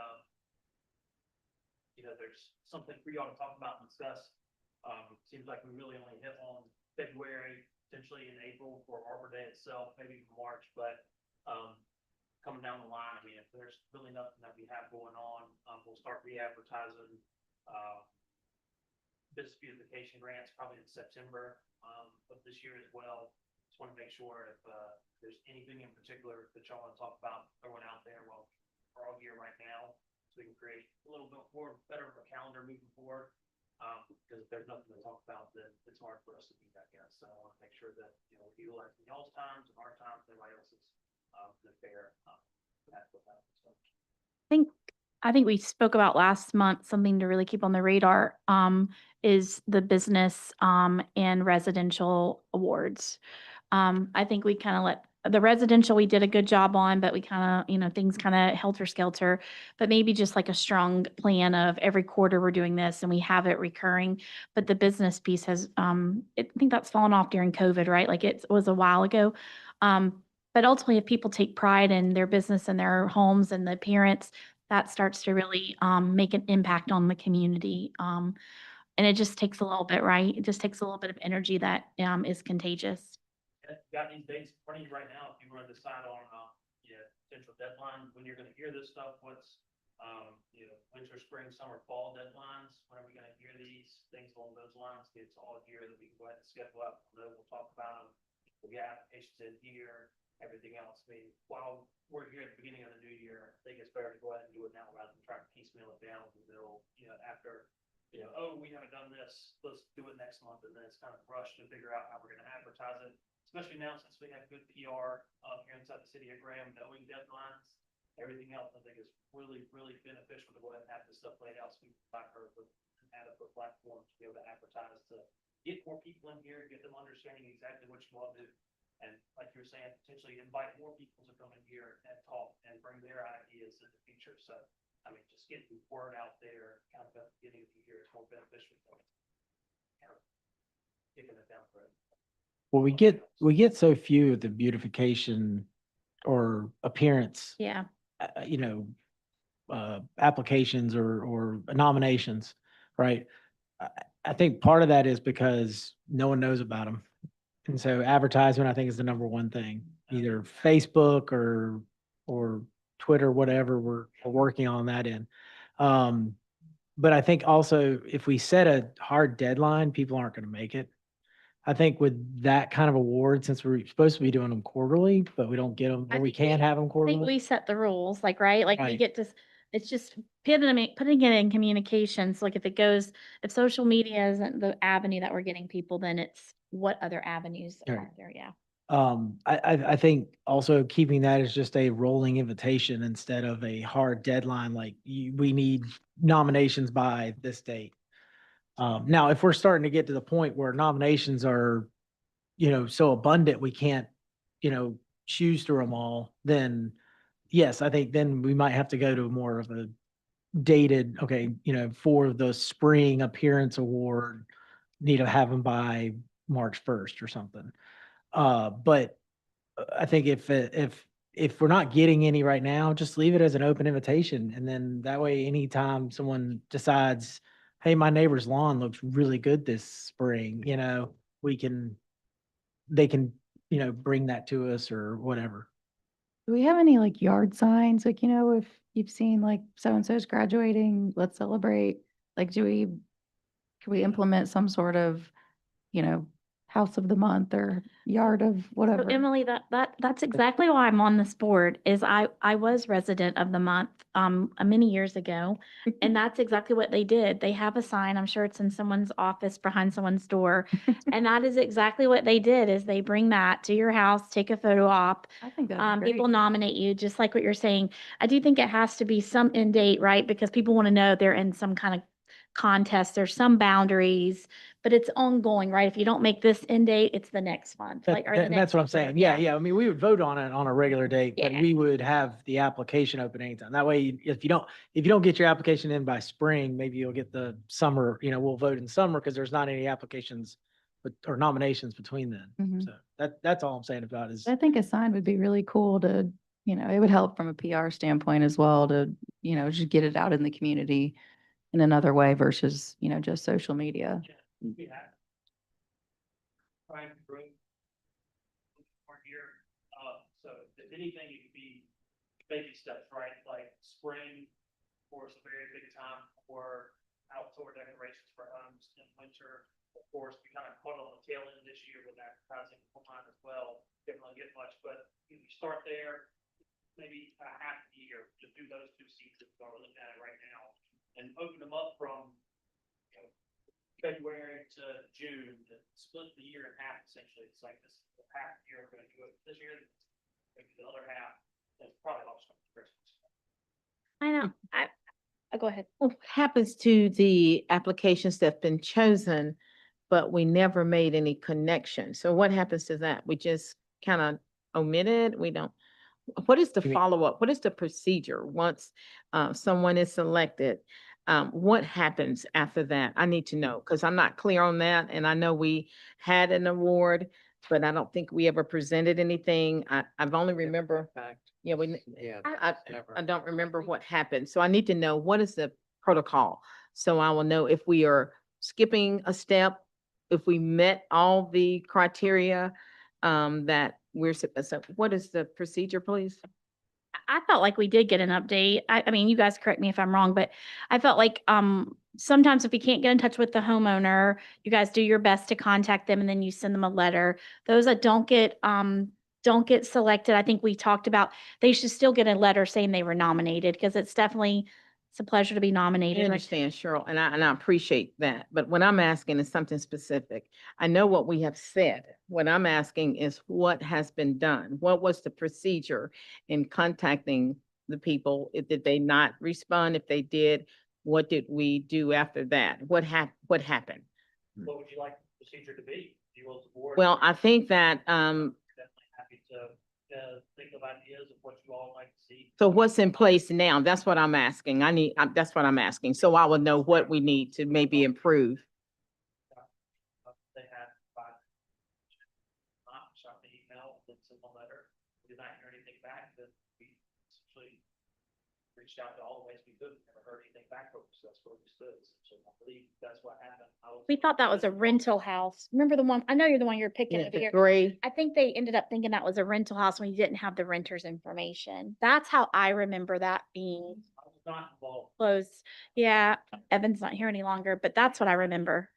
there's something for y'all to talk about and discuss. Seems like we really only hit on February, potentially in April for Arbor Day itself, maybe even March, but, coming down the line, I mean, if there's really nothing that we have going on, we'll start re-advertising, business beautification grants probably in September, of this year as well. Just want to make sure if, there's anything in particular that y'all want to talk about throwing out there while we're all here right now, so we can create a little bit more, better of a calendar moving forward. Because if there's nothing to talk about, then it's hard for us to meet, I guess. So I want to make sure that, we're utilizing y'all's times and our times, and everybody else's, in a fair, so. I think we spoke about last month, something to really keep on the radar, is the business, and residential awards. I think we kind of let the residential, we did a good job on, but we kind of, things kind of helter skelter. But maybe just like a strong plan of every quarter we're doing this and we have it recurring. But the business piece has, I think that's fallen off during COVID, right? Like it was a while ago. But ultimately, if people take pride in their business and their homes and the appearance, that starts to really make an impact on the community. And it just takes a little bit, right? It just takes a little bit of energy that is contagious. Got these dates in front of you right now, if you want to decide on, potential deadline, when you're going to hear this stuff, what's, winter, spring, summer, fall deadlines, when are we going to hear these, things along those lines, it's all here that we can go ahead and schedule up, we'll talk about them, we'll get applications in here, everything else. I mean, while we're here at the beginning of the new year, I think it's better to go ahead and do it now rather than try to piecemeal it down in the middle, after, oh, we haven't done this, let's do it next month, and then it's kind of rushed to figure out how we're going to advertise it. Especially now since we have good PR here inside the city of Graham, knowing deadlines, everything else, I think is really, really beneficial to go ahead and have this stuff laid out so we can provide her with an adequate platform to be able to advertise, to get more people in here, get them understanding exactly what you want to do. And like you were saying, potentially invite more people to come in here and talk and bring their ideas in the future. So, I mean, just getting the word out there kind of at the beginning of the year is more beneficial for kind of kicking it down the road. Well, we get so few of the beautification or appearance, Yeah. applications or nominations, right? I think part of that is because no one knows about them. And so advertisement, I think, is the number one thing, either Facebook or Twitter, whatever, we're working on that in. But I think also if we set a hard deadline, people aren't going to make it. I think with that kind of award, since we're supposed to be doing them quarterly, but we don't get them, or we can't have them I think quarterly. we set the rules, like, right? Like we Right. get to, it's just putting it in communications. Like if social media isn't the avenue that we're getting people, then it's what other avenues Right. are there? Yeah. I think also keeping that as just a rolling invitation instead of a hard deadline, like we need nominations by this date. Now, if we're starting to get to the point where nominations are, so abundant, we can't, choose through them all, then yes, I think then we might have to go to more of a dated, okay, for the spring appearance award, need to have them by March 1st or something. But I think if we're not getting any right now, just leave it as an open invitation. And then that way, anytime someone decides, hey, my neighbor's lawn looks really good this spring, they can, bring that to us or whatever. Do we have any like yard signs? Like, if you've seen like so-and-so's graduating, let's celebrate. Like, can we implement some sort of, house of the month or yard of So whatever? Emily, that's exactly why I'm on this board, is I was resident of the month, many years ago. And that's exactly what they did. They have a sign, I'm sure it's in someone's office behind someone's door. And that is exactly what they did, is they bring that to your house, take a photo op. I think that's great. People nominate you, just like what you're saying. I do think it has to be some end date, right? Because people want to know they're in some kind of contest. There's some boundaries, but it's ongoing, right? If you don't make this end date, it's the next month, like, or the And that's next what I'm month, whatever. saying. Yeah, yeah. I mean, we would vote on it on a regular date, but Yeah. we would have the application open anytime. That way, if you don't get your application in by spring, maybe you'll get the summer, we'll vote in summer because there's not any applications or nominations between then. Mhm. So that's all I'm saying about is. I think a sign would be really cool to, it would help from a PR standpoint as well to, just get it out in the community in another way versus, just social media. We have. Trying to bring more here, so if anything, it could be baby steps, right? Like spring, of course, a very big time for outdoor decorations for homes in winter. Of course, we kind of caught on the tail end this year with advertising online as well. Didn't really get much, but if you start there, maybe a half a year to do those two seasons, we're looking at it right now, and open them up from, February to June, to split the year in half, essentially. It's like this half year, we're gonna do it this year, maybe the other half, that's probably also Christmas. I know, go ahead. What happens to the applications that have been chosen, but we never made any connection? So what happens to that? We just kind of omit it? We don't, what is the You mean- follow-up? What is the procedure once someone is selected? What happens after that? I need to know, because I'm not clear on that. And I know we had an award, but I don't think we ever presented anything. I've only remember, Fact, yeah, we, yeah. I never. I don't remember what happened. So I need to know, what is the protocol? So I will know if we are skipping a step, if we met all the criteria that we're, so what is the procedure, please? I felt like we did get an update. I mean, you guys correct me if I'm wrong, but I felt like, sometimes if you can't get in touch with the homeowner, you guys do your best to contact them and then you send them a letter. Those that don't get selected, I think we talked about, they should still get a letter saying they were nominated, because it's a pleasure to be I nominated. Like, understand, Cheryl, and I appreciate that, but what I'm asking is something specific. I know what we have said. What I'm asking is what has been done? What was the procedure in contacting the people? Did they not respond? If they did, what did we do after that? What happened? What would you like the procedure to be? Do you want the board? Well, I think that, Definitely happy to, think of ideas of what you all like to see. so what's in place now? That's what I'm asking. That's what I'm asking. So I will know what we need to maybe improve. They had shot the email, then sent a letter, we did not hear anything back, then we essentially reached out to all the ways we could, never heard anything back from them, so that's where we stood. So I believe that's what happened. we thought that was a rental house. Remember the one, I know you're the one you're picking Yeah, over the here. gray. I think they ended up thinking that was a rental house when you didn't have the renter's information. That's how I remember that being I was not involved. closed. Yeah, Evan's not here any longer, but that's what I remember.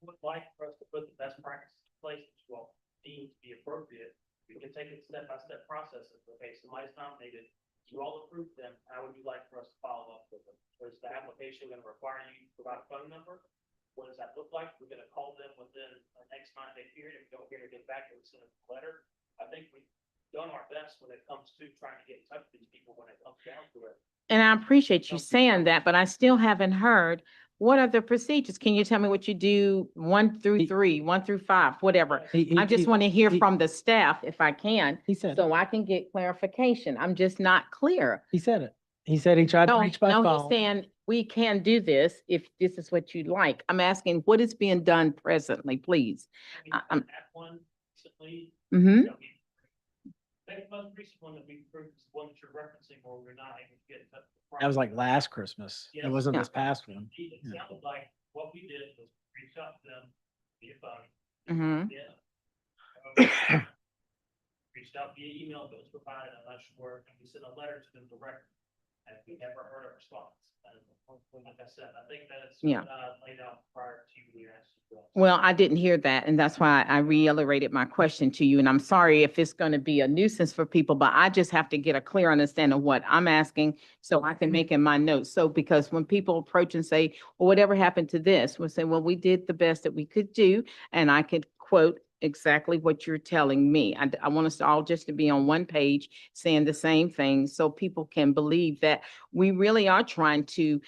Would like for us to put the best practices in place, which will deem to be appropriate. We can take it step-by-step process. Okay, somebody's nominated, you all approve them, how would you like for us to follow up with them? Is the application gonna require you to provide a phone number? What does that look like? We're gonna call them within the next 9-day period. If we don't hear anything back, we'll send them a letter. I think we've done our best when it comes to trying to get in touch with these people when it comes down to it. And I appreciate you saying that, but I still haven't heard, what are the procedures? Can you tell me what you do 1 through 3, 1 through 5, whatever? I just want to hear from the staff if I can, He said, so I can get clarification. I'm just not clear. he said it. He said he tried to No, reach by no, he's phone. saying we can do this if this is what you'd like. I'm asking what is being done presently, please. I mean, I'm- that one recently, Mm-hmm. you know, the most recent one that we approved is the one that you're referencing where we're not able to get in touch with the That was like property. last Christmas. It Yes. wasn't Yeah. this past one. It Yeah. sounded like what we did was reach out to them via phone. Mm-hmm. Yeah. Reached out via email, but was provided, I'm not sure, and we sent a letter to them directly, and we never heard a response. And like I said, I think that's Yeah. laid out prior to you asking. Well, I didn't hear that, and that's why I reiterated my question to you, and I'm sorry if it's going to be a nuisance for people, but I just have to get a clear understanding of what I'm asking so I can make in my notes. So because when people approach and say, well, whatever happened to this, we'll say, well, we did the best that we could do, and I could quote exactly what you're telling me. I want us all just to be on one page saying the same thing so people can believe that we really are trying to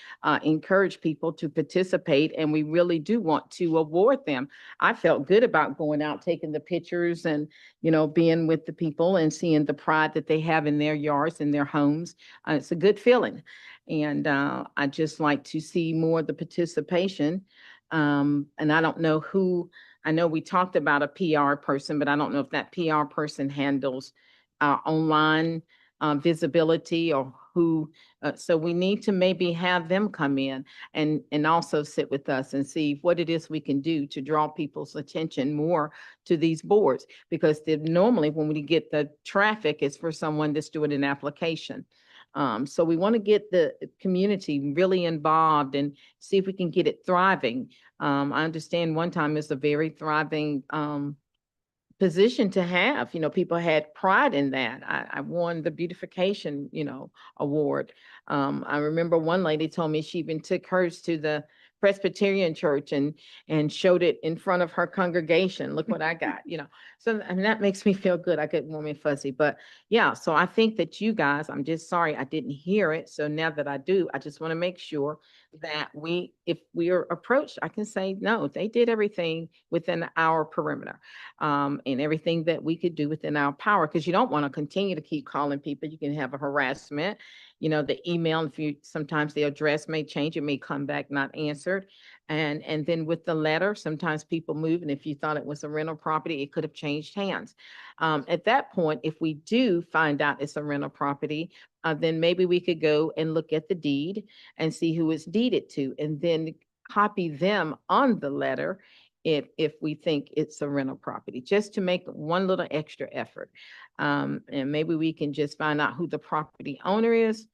encourage people to participate, and we really do want to award them. I felt good about going out, taking the pictures and, you know, being with the people and seeing the pride that they have in their yards and their homes. It's a good feeling. And I just like to see more of the participation. And I don't know who, I know we talked about a PR person, but I don't know if that PR person handles online visibility or who. So we need to maybe have them come in and also sit with us and see what it is we can do to draw people's attention more to these boards. Because normally when we get the traffic, it's for someone that's doing an application. So we want to get the community really involved and see if we can get it thriving. I understand one time it's a very thriving position to have. You know, people had pride in that. I won the beautification, you know, award. I remember one lady told me she even took hers to the Presbyterian church and showed it in front of her congregation. Look what I got, you know. So, I mean, that makes me feel good. I get warm and fuzzy. But yeah, so I think that you guys, I'm just sorry I didn't hear it. So now that I do, I just want to make sure that if we are approached, I can say, no, they did everything within our perimeter. And everything that we could do within our power, because you don't want to continue to keep calling people. You can have a harassment, you know, the email, if you, sometimes the address may change, it may come back not answered. And then with the letter, sometimes people move, and if you thought it was a rental property, it could have changed hands. At that point, if we do find out it's a rental property, then maybe we could go and look at the deed and see who it's deeded to, and then copy them on the letter if we think it's a rental property, just to make one little extra effort. And maybe we can just find out who the property owner is,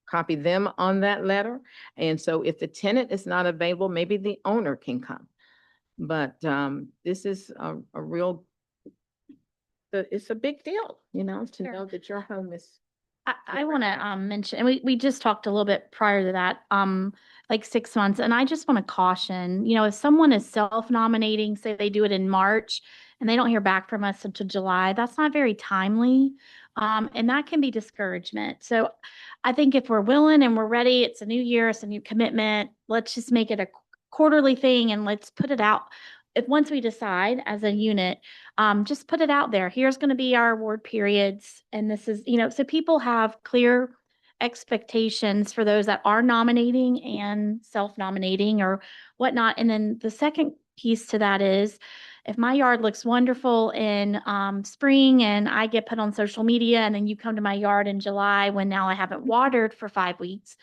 copy them on that letter. And so if the tenant is not available, maybe the owner can come. But this is a real, it's a big deal, you know, to Sure. know that your home is. I want to mention, and we just talked a little bit prior to that, like 6 months, and I just want to caution, you know, if someone is self-nominating, say they do it in March and they don't hear back from us until July, that's not very timely. And that can be discouragement. So I think if we're willing and we're ready, it's a new year, it's a new commitment, let's just make it a quarterly thing and let's put it out. If once we decide as a unit, just put it out there. Here's going to be our award periods. And this is, you know, so people have clear expectations for those that are nominating and self-nominating or whatnot. And then the second piece to that is if my yard looks wonderful in spring and I get put on social media and then you come to my yard in July when now I haven't watered for 5 weeks,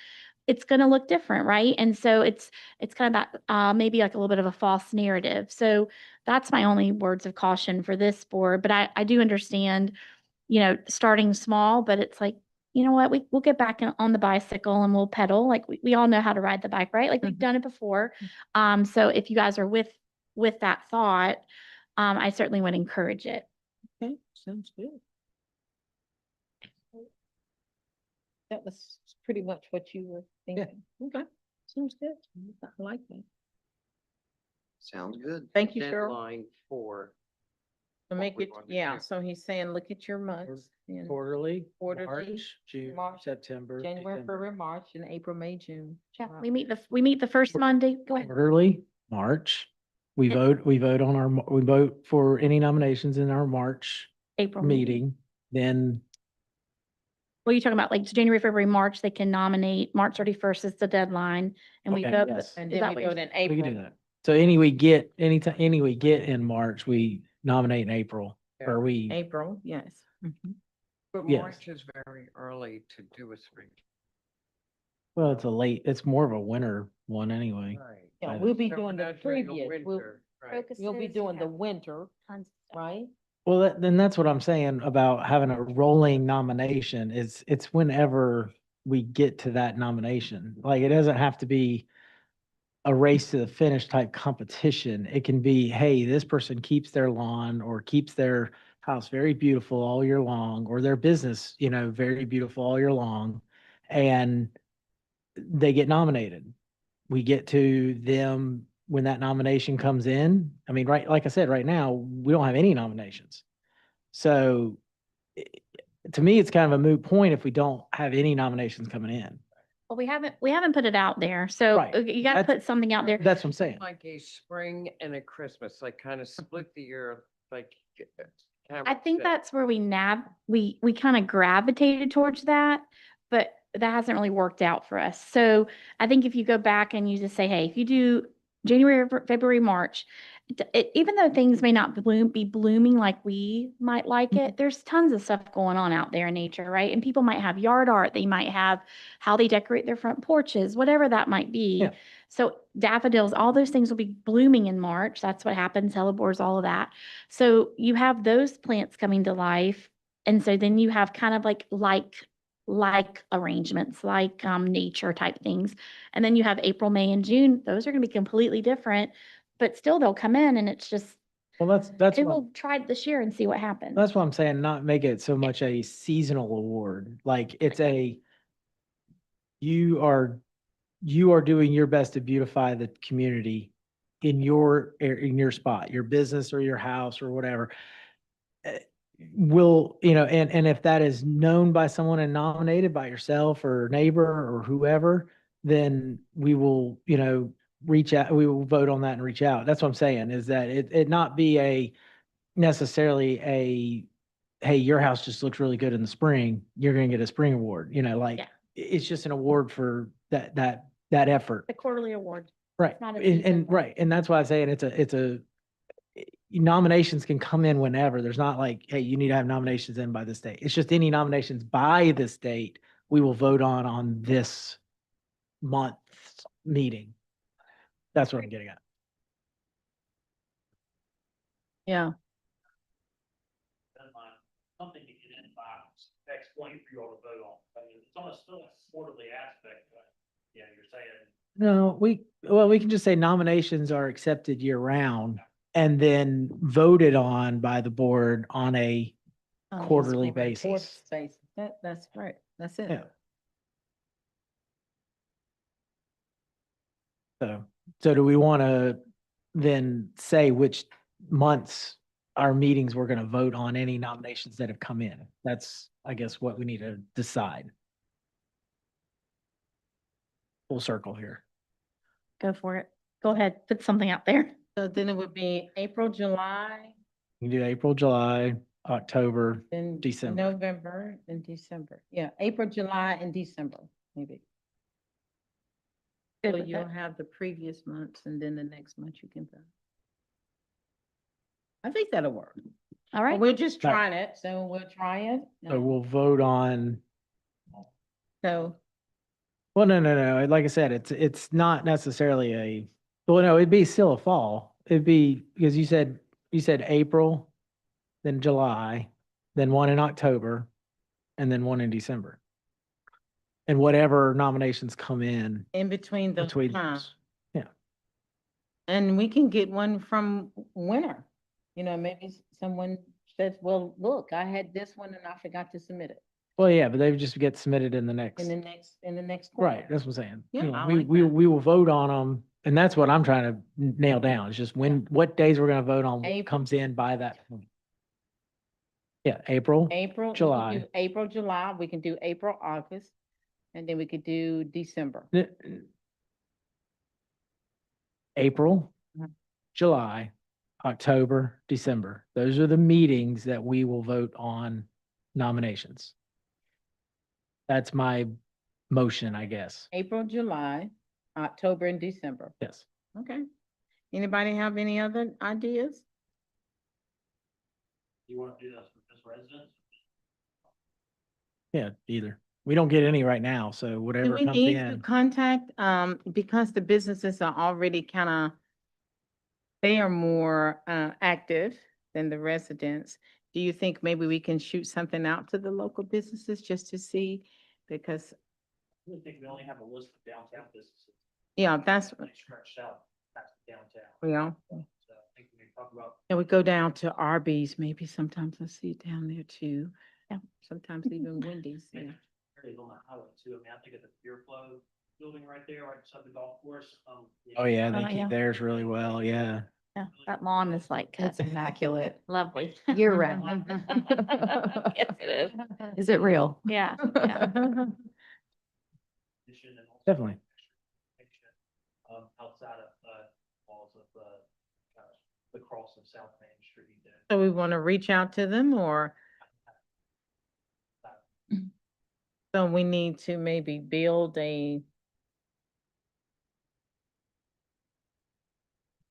it's going to look different, right? And so it's kind of that maybe like a little bit of a false narrative. So that's my only words of caution for this board. But I do understand, you know, starting small, but it's like, you know what, we'll get back on the bicycle and we'll pedal. Like we all know how to ride the bike, right? Like we've done it before. So if you guys are with that thought, I certainly would encourage it. Okay, sounds good. That was pretty much what you were thinking. Okay, sounds good. I like that. Sounds good. Thank you, Cheryl. Deadline for, So what make we it, want to yeah, do. so he's saying, look at your months. and Quarterly, Quarterly, March, June, March, September. January, December. February, March, and April, May, June. Yeah, Wow. we meet the first Monday. Go ahead. Quarterly, March. We vote on our, we vote for any nominations in our March April meeting. Then What are you talking about? Like January, February, March, they can nominate. March 31st is the deadline and we Okay, vote. yes. And Is then that we what vote you're? in We April. can do that. So any we get in March, we nominate in April, Yeah. or we, April, yes. Mhm. But Yes. March is very early to do a spring. well, it's more of a winter one anyway. Right. Yeah, I we'll be So doing the not during previous, winter, right. you'll be doing the winter, right? Well, then that's what I'm saying about having a rolling nomination is it's whenever we get to that nomination. Like, it doesn't have to be a race to the finish type competition. It can be, hey, this person keeps their lawn or keeps their house very beautiful all year long, or their business, very beautiful all year long. And they get nominated. We get to them when that nomination comes in. I mean, right, like I said, right now, we don't have any nominations. So i- to me, it's kind of a moot point if we don't have any nominations coming in. Well, we haven't put it out there. So Right. you got to That's- put something out there. That's what I'm saying. Like a spring and a Christmas, like kind of split the year, like. I think that's where we kind of gravitated towards that, but that hasn't really worked out for us. So I think if you go back and you just say, hey, if you do January, February, March, even though things may not be blooming like we might like it, there's tons of stuff going on out there in nature, right? And people might have yard art, they might have how they decorate their front porches, whatever that might be. Yeah. So daffodils, all those things will be blooming in March. That's what happens, hellebores, all of that. So you have those plants coming to life. And so then you have kind of like arrangements, like nature type things. And then you have April, May, and June. Those are going to be completely different, but still they'll come in and it's just, Well, that's and what, we'll try it this year and see what happens. that's what I'm saying, not make it so much a seasonal award. Like, it's you are doing your best to beautify the community in your spot, your business or your house or whatever. Will, and if that is known by someone and nominated by yourself or neighbor or whoever, then we will, reach out, we will vote on that and reach out. That's what I'm saying, is that it not be necessarily hey, your house just looks really good in the spring, you're gonna get a spring award, Yeah. it's just an award for that effort. The quarterly award. Right, not a and season. right, and that's why I say nominations can come in whenever. There's not like, hey, you need to have nominations in by this date. It's just any nominations by this date, we will vote on this month's meeting. That's what I'm getting at. Yeah, Deadline, something to get in by next point for you all to vote on. I mean, it's almost still a quarterly aspect, but yeah, you're saying. No, we can just say nominations are accepted year round and then voted on by the board on a quarterly basis. That's right. That's it. Yeah. So do we want to then say which months our meetings we're going to vote on any nominations that have come in? That's, I guess, what we need to decide. Full circle here. Go for it. Go ahead, put something out there. So then it would be April, July, You can do April, July, October, then December. November, and December. Yeah, April, July, and December, maybe. Good So with you'll that. have the previous months and then the next month you can vote. I think that'll work. All But right. we're just Right. trying it, so we'll try it. So we'll vote on, So, well, no. Like I said, it's not necessarily well, no, it'd be still a fall. It'd be, because you said April, then July, then one in October, and then one in December. And whatever nominations come in in between those between times. those. Yeah. And we can get one from winter. Maybe someone says, well, look, I had this one and I forgot to submit it Well, yeah, but they would just get submitted in the next, in the next quarter. right, that's what I'm saying. Yeah, You know, I we, like we, that. we will vote on them, and that's what I'm trying to nail down, is just what days we're gonna vote on what April. comes in by that point. Yeah, April, April. we could July. do April, July, we can do April, August, and then we could do December. April, Mhm. July, October, December. Those are the meetings that we will vote on nominations. That's my motion, I guess. April, July, October, and December. Yes. Okay. Anybody have any other ideas? You want to do this with just residents? Yeah, either. We don't get any right now, so Do whatever we comes need to in. contact, because the businesses are already kind of, they are more, active than the residents. Do you think maybe we can shoot something out to the local businesses just to see? Because, I think we only have a list of downtown businesses. yeah, that's, They stretched out past downtown. yeah. So I think we can talk about. And we go down to Arby's, maybe sometimes I see it down there too. Yeah. Sometimes even Wendy's, yeah. Areas on the highway too. I mean, I think of the Pure Flow building right there, right beside the golf course. Oh, yeah, Oh, they yeah. keep theirs really well, yeah. Yeah, that lawn is like It's immaculate. lovely. Year round. Yes, it is. Is it real? Yeah, yeah. condition and also Definitely. outside of, walls of, the cross of South Main Street. So we want to reach out to them or? So we need to maybe build a.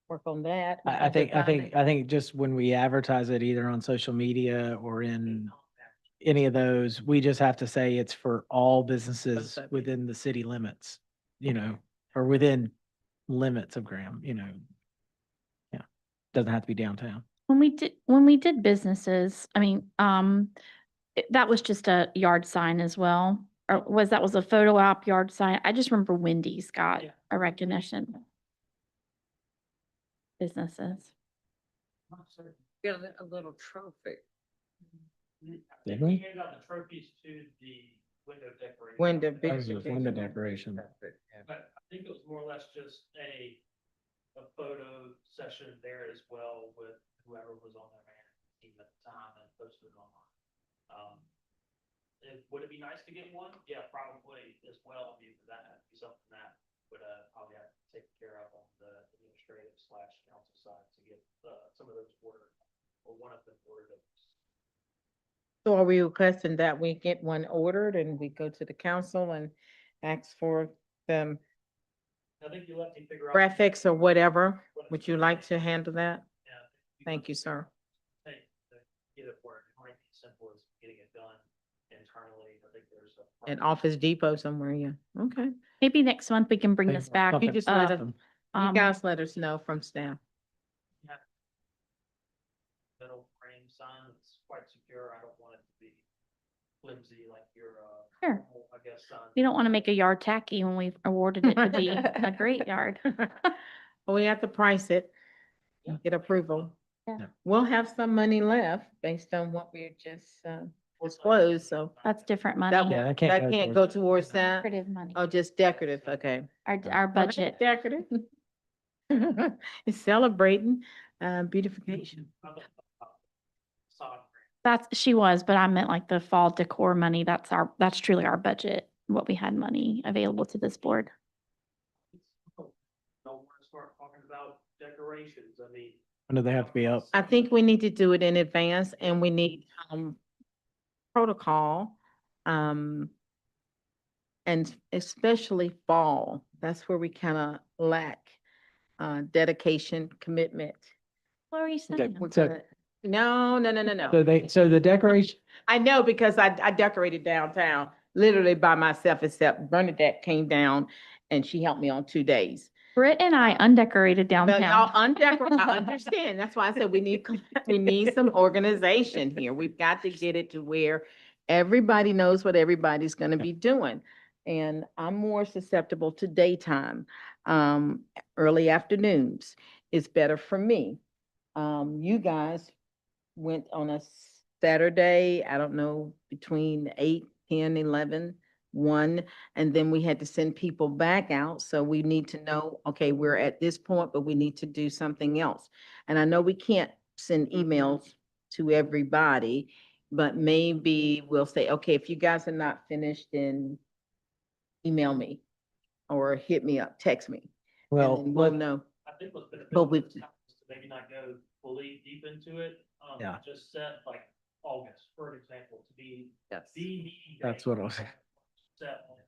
Work on that. I think just when we advertise it either on social media or in any of those, we just have to say it's for all businesses that be? within the city limits, or within limits of Graham, Yeah, doesn't have to be downtown. When we did businesses, I mean, that was just a yard sign as well. Or was a photo op yard sign? I just remember Wendy's got Yeah. a recognition. Businesses. Get a little trophy. Did We we? handed out the trophies to the window decoration. Window That was just decoration. window decoration. But I think it was more or less just a photo session there as well with whoever was on their management team at the time and posted it online. Would it be nice to get one? Yeah, probably as well. I mean, that'd be something that would, probably have to take care of on the administrative / council side to get, some of those ordered, or one of them ordered. So are we requesting that we get one ordered and we go to the council and ask for them I think you let me figure out. graphics or whatever? what it's Would you gonna like be. to handle that? Yeah, Thank you, sir. Hey, get it where it might be simple as getting it done internally. I think there's a. At Office Depot somewhere, yeah. Okay. Maybe next month we can bring this back. Something just let us- custom. You Um, guys let us know from staff. Metal frame sign that's quite secure. I don't want it to be flimsy like your, Sure. I guess, sign. We don't want to make a yard tacky when we've awarded it to be a great yard. Well, we have to price it, Yeah. and get approval. Yeah. Yeah. We'll have some money left based on what we just disclosed, so That's different money. that, Yeah, won't- that can't that go can't towards- go towards that. Decorative money. Oh, just decorative, okay. Our budget. Decorative. It's celebrating beautification. Sod She was, but I meant like the fall decor money. That's truly our budget, what we had money available to this board. Don't want to start talking about decorations. I mean. When do they have to be up? I think we need to do it in advance and we need protocol. And especially fall, that's where we kind of lack dedication, commitment. What are you saying? So, No, no, no, no, no. so the decoration, I know because I decorated downtown literally by myself, except Bernadette came down and she helped me on 2 days. Britt and I undecorated Well, y'all downtown. undecorated, I understand. That's why I said we need some organization here. We've got to get it to where everybody knows what everybody's gonna be doing. And I'm more susceptible to daytime. Early afternoons is better for me. You guys went on a Saturday, I don't know, between 8, 10, 11, 1, and then we had to send people back out. So we need to know, okay, we're at this point, but we need to do something else. And I know we can't send emails to everybody, but maybe we'll say, okay, if you guys are not finished, then email me or hit me up, text me. and well, then we'll know. I think what's beneficial But we- is to maybe not go fully deep into it. Yeah. Just set like August, for example, to be Yes. the meeting. that's day what I was saying.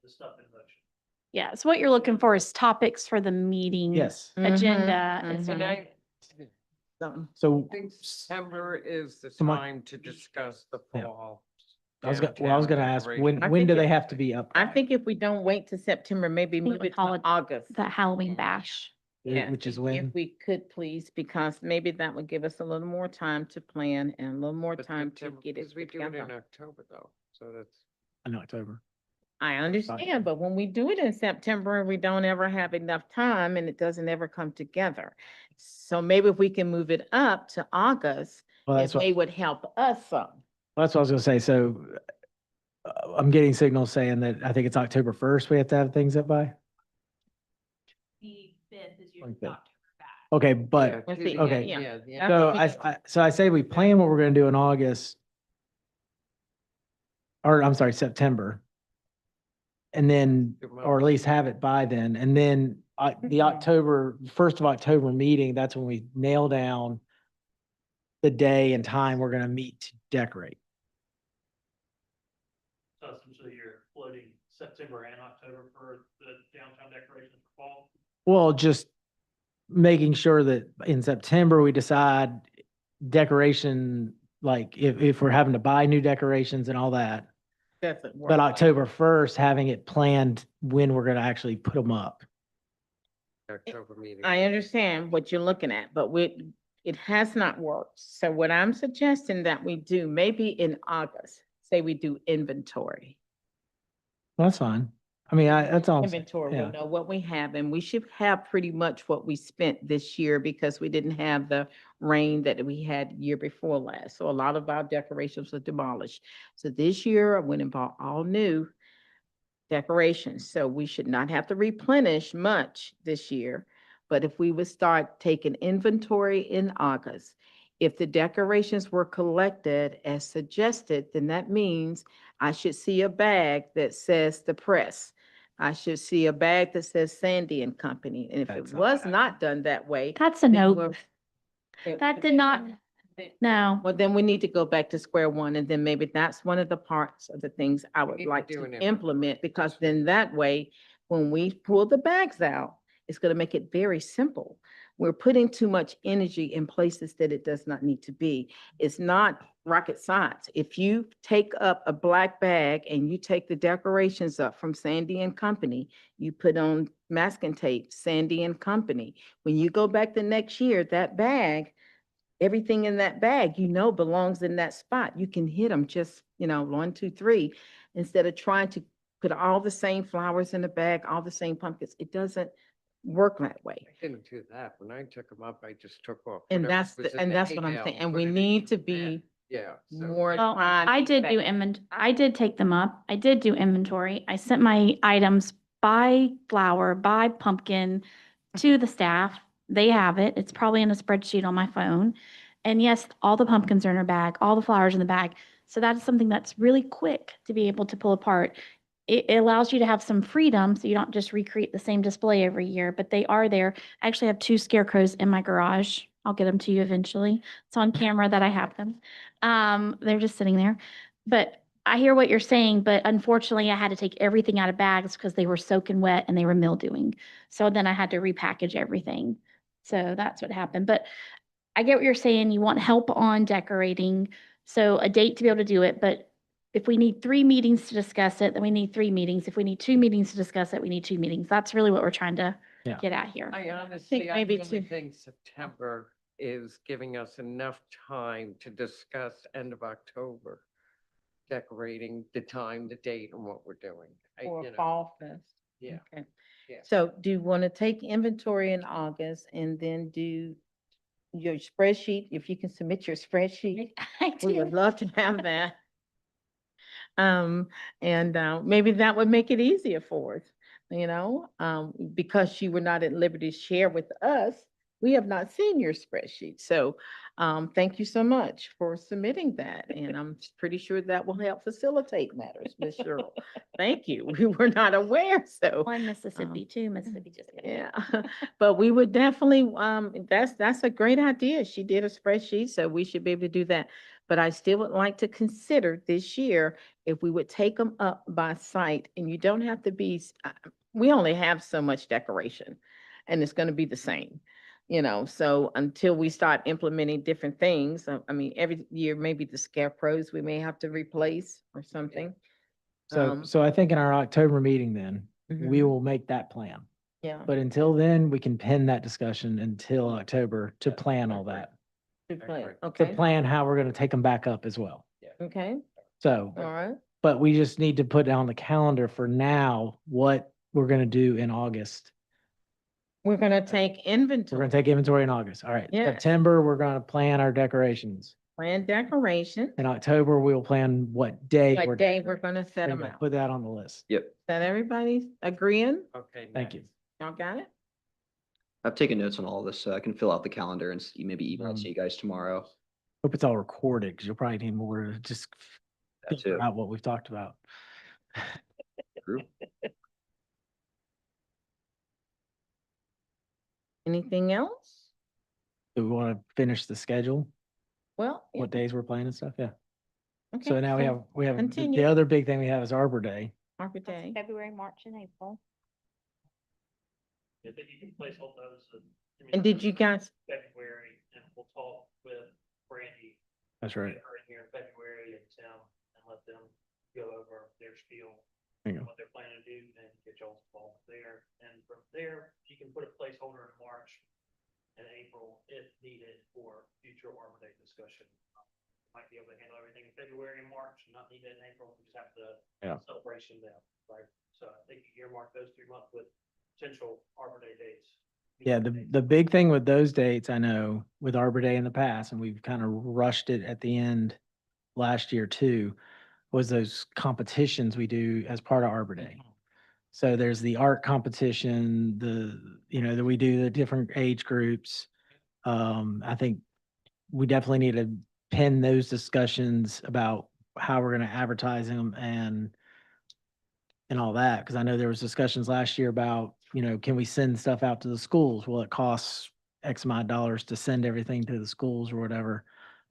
the stuff in motion. Yeah, so what you're looking for is topics for the meeting. Yes. Agenda. Mhm, is mhm. And I So think September is the So my- time to discuss the Yeah. fall. I was gonna downtown ask, decoration. I when think do it- they have to be up? I by? think if we don't wait to September, maybe think move we it call to it August. The Halloween bash. Yeah, Which is if when? we could please, because maybe that would give us a little more time to plan and a little more But time to September- get it because we do it in together. October though, so that's. In October. I understand, but when we do it in September, we don't ever have enough time and it doesn't ever come together. So maybe if we can move it up to August, Well, it that's what, may would help us some. that's what I was gonna say. So I'm getting signals saying that I think it's October 1st we have to have things up by. The 5th is usually the October Okay, but, Let's see, okay. yeah. Yeah. so That's- I say we plan what we're gonna do in August. Or I'm sorry, September. And then, Good or at month. least have it by then. And then the October, 1st of October meeting, that's when we nail down the day and time we're gonna meet to decorate. So essentially you're floating September and October for the downtown decorations for fall. Well, just making sure that in September, we decide decoration, like if we're having to buy new decorations and all that. Doesn't work. But October 1st, having it planned when we're gonna actually put them up. October meeting. I understand what you're looking at, but it has not worked. So what I'm suggesting that we do, maybe in August, say we do inventory. That's fine. I mean, that's all. I'm saying. Inventory, Yeah. we'll know what we have, and we should have pretty much what we spent this year because we didn't have the rain that we had year before last. So a lot of our decorations were demolished. So this year I went and bought all new decorations, so we should not have to replenish much this year. But if we would start taking inventory in August, if the decorations were collected as suggested, then that means I should see a bag that says the press. I should see a bag that says Sandy and Company. And if That's it not was happening. not done that way. That's a then no. we're- That did not, no. Well, then we need to go back to square one, and then maybe that's one of the parts of the things I We would need to like do to an inventory. implement, because then that way, when we pull the bags out, it's gonna make it very simple. We're putting too much energy in places that it does not need to be. It's not rocket science. If you take up a black bag and you take the decorations up from Sandy and Company, you put on masking tape, Sandy and Company. When you go back the next year, that bag, everything in that bag, belongs in that spot. You can hit them just, 1, 2, 3, instead of trying to put all the same flowers in the bag, all the same pumpkins. It doesn't work that way. I didn't do that. When I took them up, I just took off. And whatever that's, was in and the that's what I'm hay saying. bale, And put we it in need to the be bin. Yeah. so- more. Well, trying I to did do effect- I did take them up. I did do inventory. I sent my items by flower, by pumpkin to the staff. They have it. It's probably in a spreadsheet on my phone. And yes, all the pumpkins are in a bag, all the flowers in the bag. So that is something that's really quick to be able to pull apart. It allows you to have some freedom, so you don't just recreate the same display every year, but they are there. I actually have 2 scarecrows in my garage. I'll get them to you eventually. It's on camera that I have them. They're just sitting there. But I hear what you're saying, but unfortunately I had to take everything out of bags because they were soaking wet and they were mildewing. So then I had to repackage everything. So that's what happened. But I get what you're saying. You want help on decorating, so a date to be able to do it. But if we need 3 meetings to discuss it, then we need 3 meetings. If we need 2 meetings to discuss it, we need 2 meetings. That's really what we're trying to Yeah. get at here. I honestly, I maybe really two- think September is giving us enough time to discuss end of October. Decorating the time, the date, and what we're doing. For you know, Fall Fest. Yeah. Okay. Yeah. So do you want to take inventory in August and then do your spreadsheet? If you can submit your spreadsheet, I we do. would love to have that. Maybe that would make it easier for us, because you were not at liberty to share with us. We have not seen your spreadsheet. So, thank you so much for submitting that. And I'm pretty sure that will help facilitate matters, Ms. Cheryl. Thank you. We were not aware, so. One Mississippi, 2 Mississippi, just kidding. Yeah, but we would definitely, that's a great idea. She did a spreadsheet, so we should be able to do that. but I still would like to consider this year if we would take them up by site, and you don't have to be, we only have so much decoration, and it's gonna be the same. So until we start implementing different things, I mean, every year, maybe the scarecrows we may have to replace or something. So, so I think in our October meeting then, we Mhm. will make that plan. Yeah. But until then, we can pin that discussion until October to plan all that. Good plan. agree. To Okay, plan how we're gonna take them back up as well. okay, So, all right. but we just need to put on the calendar for now what we're gonna do in August. We're gonna take We're inventory, gonna take inventory in August. All right. Yes. September, we're gonna plan our decorations. plan decoration, In October, we'll plan what day. what day we're gonna set them we're- out. Put that on the list. Yep. That everybody agreeing? Okay. Thank you. next. Y'all got it? I've taken notes on all of this, so I can fill out the calendar and maybe email it to you guys tomorrow. Hope it's all recorded, because you'll probably need more to just That figure too. out what we've talked about. True. Anything else? Do we want to finish the schedule, Well. what days we're playing and stuff? Yeah. Okay, So now we have, the continue. other big thing we have is Arbor Day. Arbor Day. February, March, and April. If you can place all those. And did you guys, February, and we'll talk with Brandy. That's right. Get her in here in February and Tim, and let them go over their spiel, There you go. what they're planning to do, and get y'all involved there. And from there, you can put a placeholder in March and April if needed for future Arbor Day discussion. Might be able to handle everything in February and March, not need it in April, we just have the Yeah. celebration then, right? So I think you earmark those 3 months with potential Arbor Day dates. Yeah, the big thing with those dates, I know, with Arbor Day in the past, and we've kind of rushed it at the end last year too, was those competitions we do as part of Arbor Day. So there's the art competition, that we do the different age groups. I think we definitely need to pin those discussions about how we're gonna advertise them and all that, because I know there was discussions last year about, can we send stuff out to the schools? Well, it costs X amount of dollars to send everything to the schools or whatever.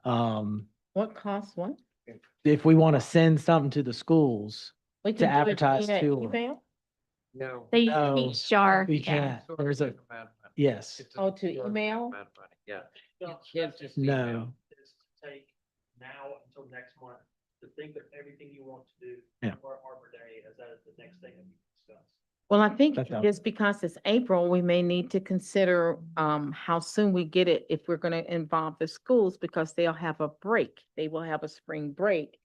what costs what? If we want to send something to the schools, We To can do it advertise via to 'em. email? No. They use No, each jar. we Yeah. can't. Sort of There's a, like amount of money. yes, It's a Oh, to short email? amount of money, yeah. You No, can't that's just it. No. email. Is to take now until next month to think of everything you want to do Yeah. for Arbor Day, as that is the next thing that we discuss. Well, I think That's just because it's April, we may need to consider how soon we get it if we're gonna involve the schools, because they'll have a break. They will have a spring break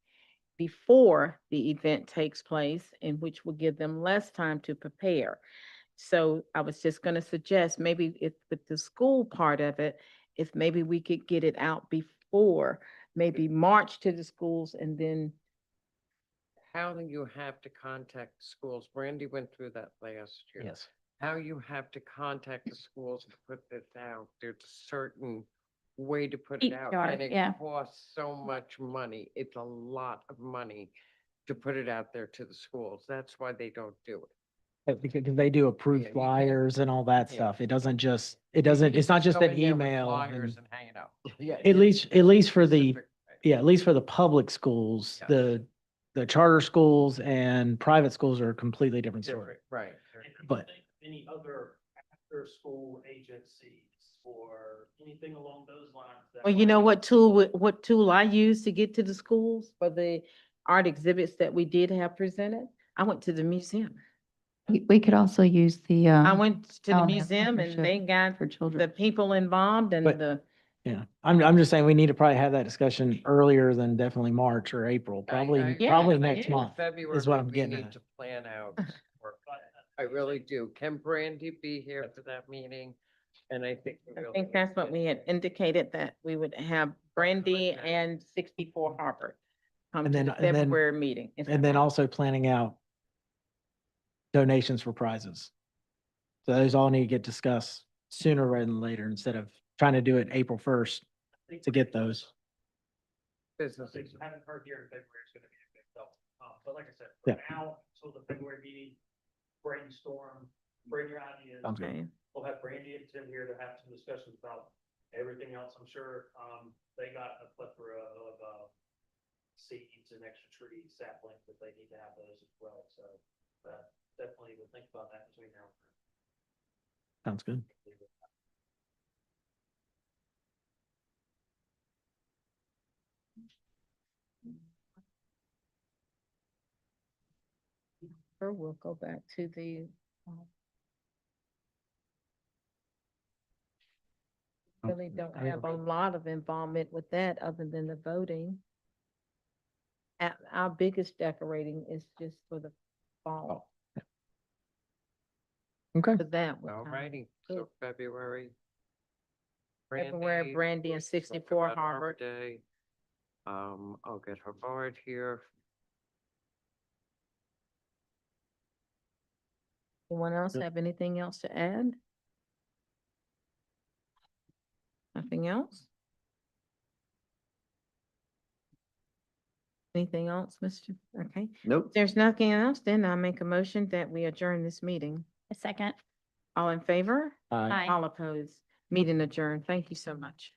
before the event takes place, in which will give them less time to prepare. So I was just gonna suggest, maybe if with the school part of it, if maybe we could get it out before, maybe March to the schools, and then, How do you have to contact the schools? Brandy went through that last year. yes. How you have to contact the schools to put this out. There's a certain way to put it Each out. jar, And it yeah. costs so much money. It's a lot of money to put it out there to the schools. That's why they don't do it. Because they do approved Yeah, you can't- flyers and all that Yeah. stuff. It doesn't just, You it's can't not just go an in there with email. Flyers and- and hang it out. Yeah. At least for the, specific way. yeah, at least for the public schools, Yes. the charter schools and private schools are a completely different story. Different, right. And do you But- think any other after-school agencies or anything along those lines? that well, you know might- what tool I use to get to the schools for the art exhibits that we did have presented? I went to the museum. We could also use the, I went to the Allen museum and Partnership they got for the children. people involved and But- the, Yeah, I'm just saying we need to probably have that discussion earlier than definitely March or April, probably Yeah, probably I next think month. February, is what I'm we getting need at. to plan out. work on that. I really do. Can Brandy be here for that meeting? And I think. we I really think need that's to what get we had that. indicated, that we would have Brandy and 64 Harper come And to then- the and then- February meeting. Is And that then right? also planning out donations for prizes. So those all need to get discussed sooner rather than later, instead of trying to do it April 1st to get those. Business. Things you haven't heard here in February is gonna be a big help. But like I said, Yeah. for now, until the February meeting, brainstorm, bring your ideas. Sounds good. Okay. We'll have Brandy and Tim here to have some discussions about Everything else, I'm sure, they got a plethora of, seeds and extra tree saplings, but they need to have those as well, so, definitely we'll think about that between now and Sounds good. then. Or we'll go back to the, really don't I mean, have a lot of involvement with that other than the voting. Our biggest decorating is just for the fall. Okay. For that. we're All kinda righty, good. so February. February, Brandy and we'll talk 64 about Arbor Harvard. Day. I'll get Hubbard here. Anyone else Good. have anything else to add? Nothing else? Anything else, Mr.? Okay, Nope. if there's nothing else, then I'll make a motion that we adjourn this meeting. A second. All in favor? Aye. Aye. All opposed? Meeting adjourned. Thank you so much.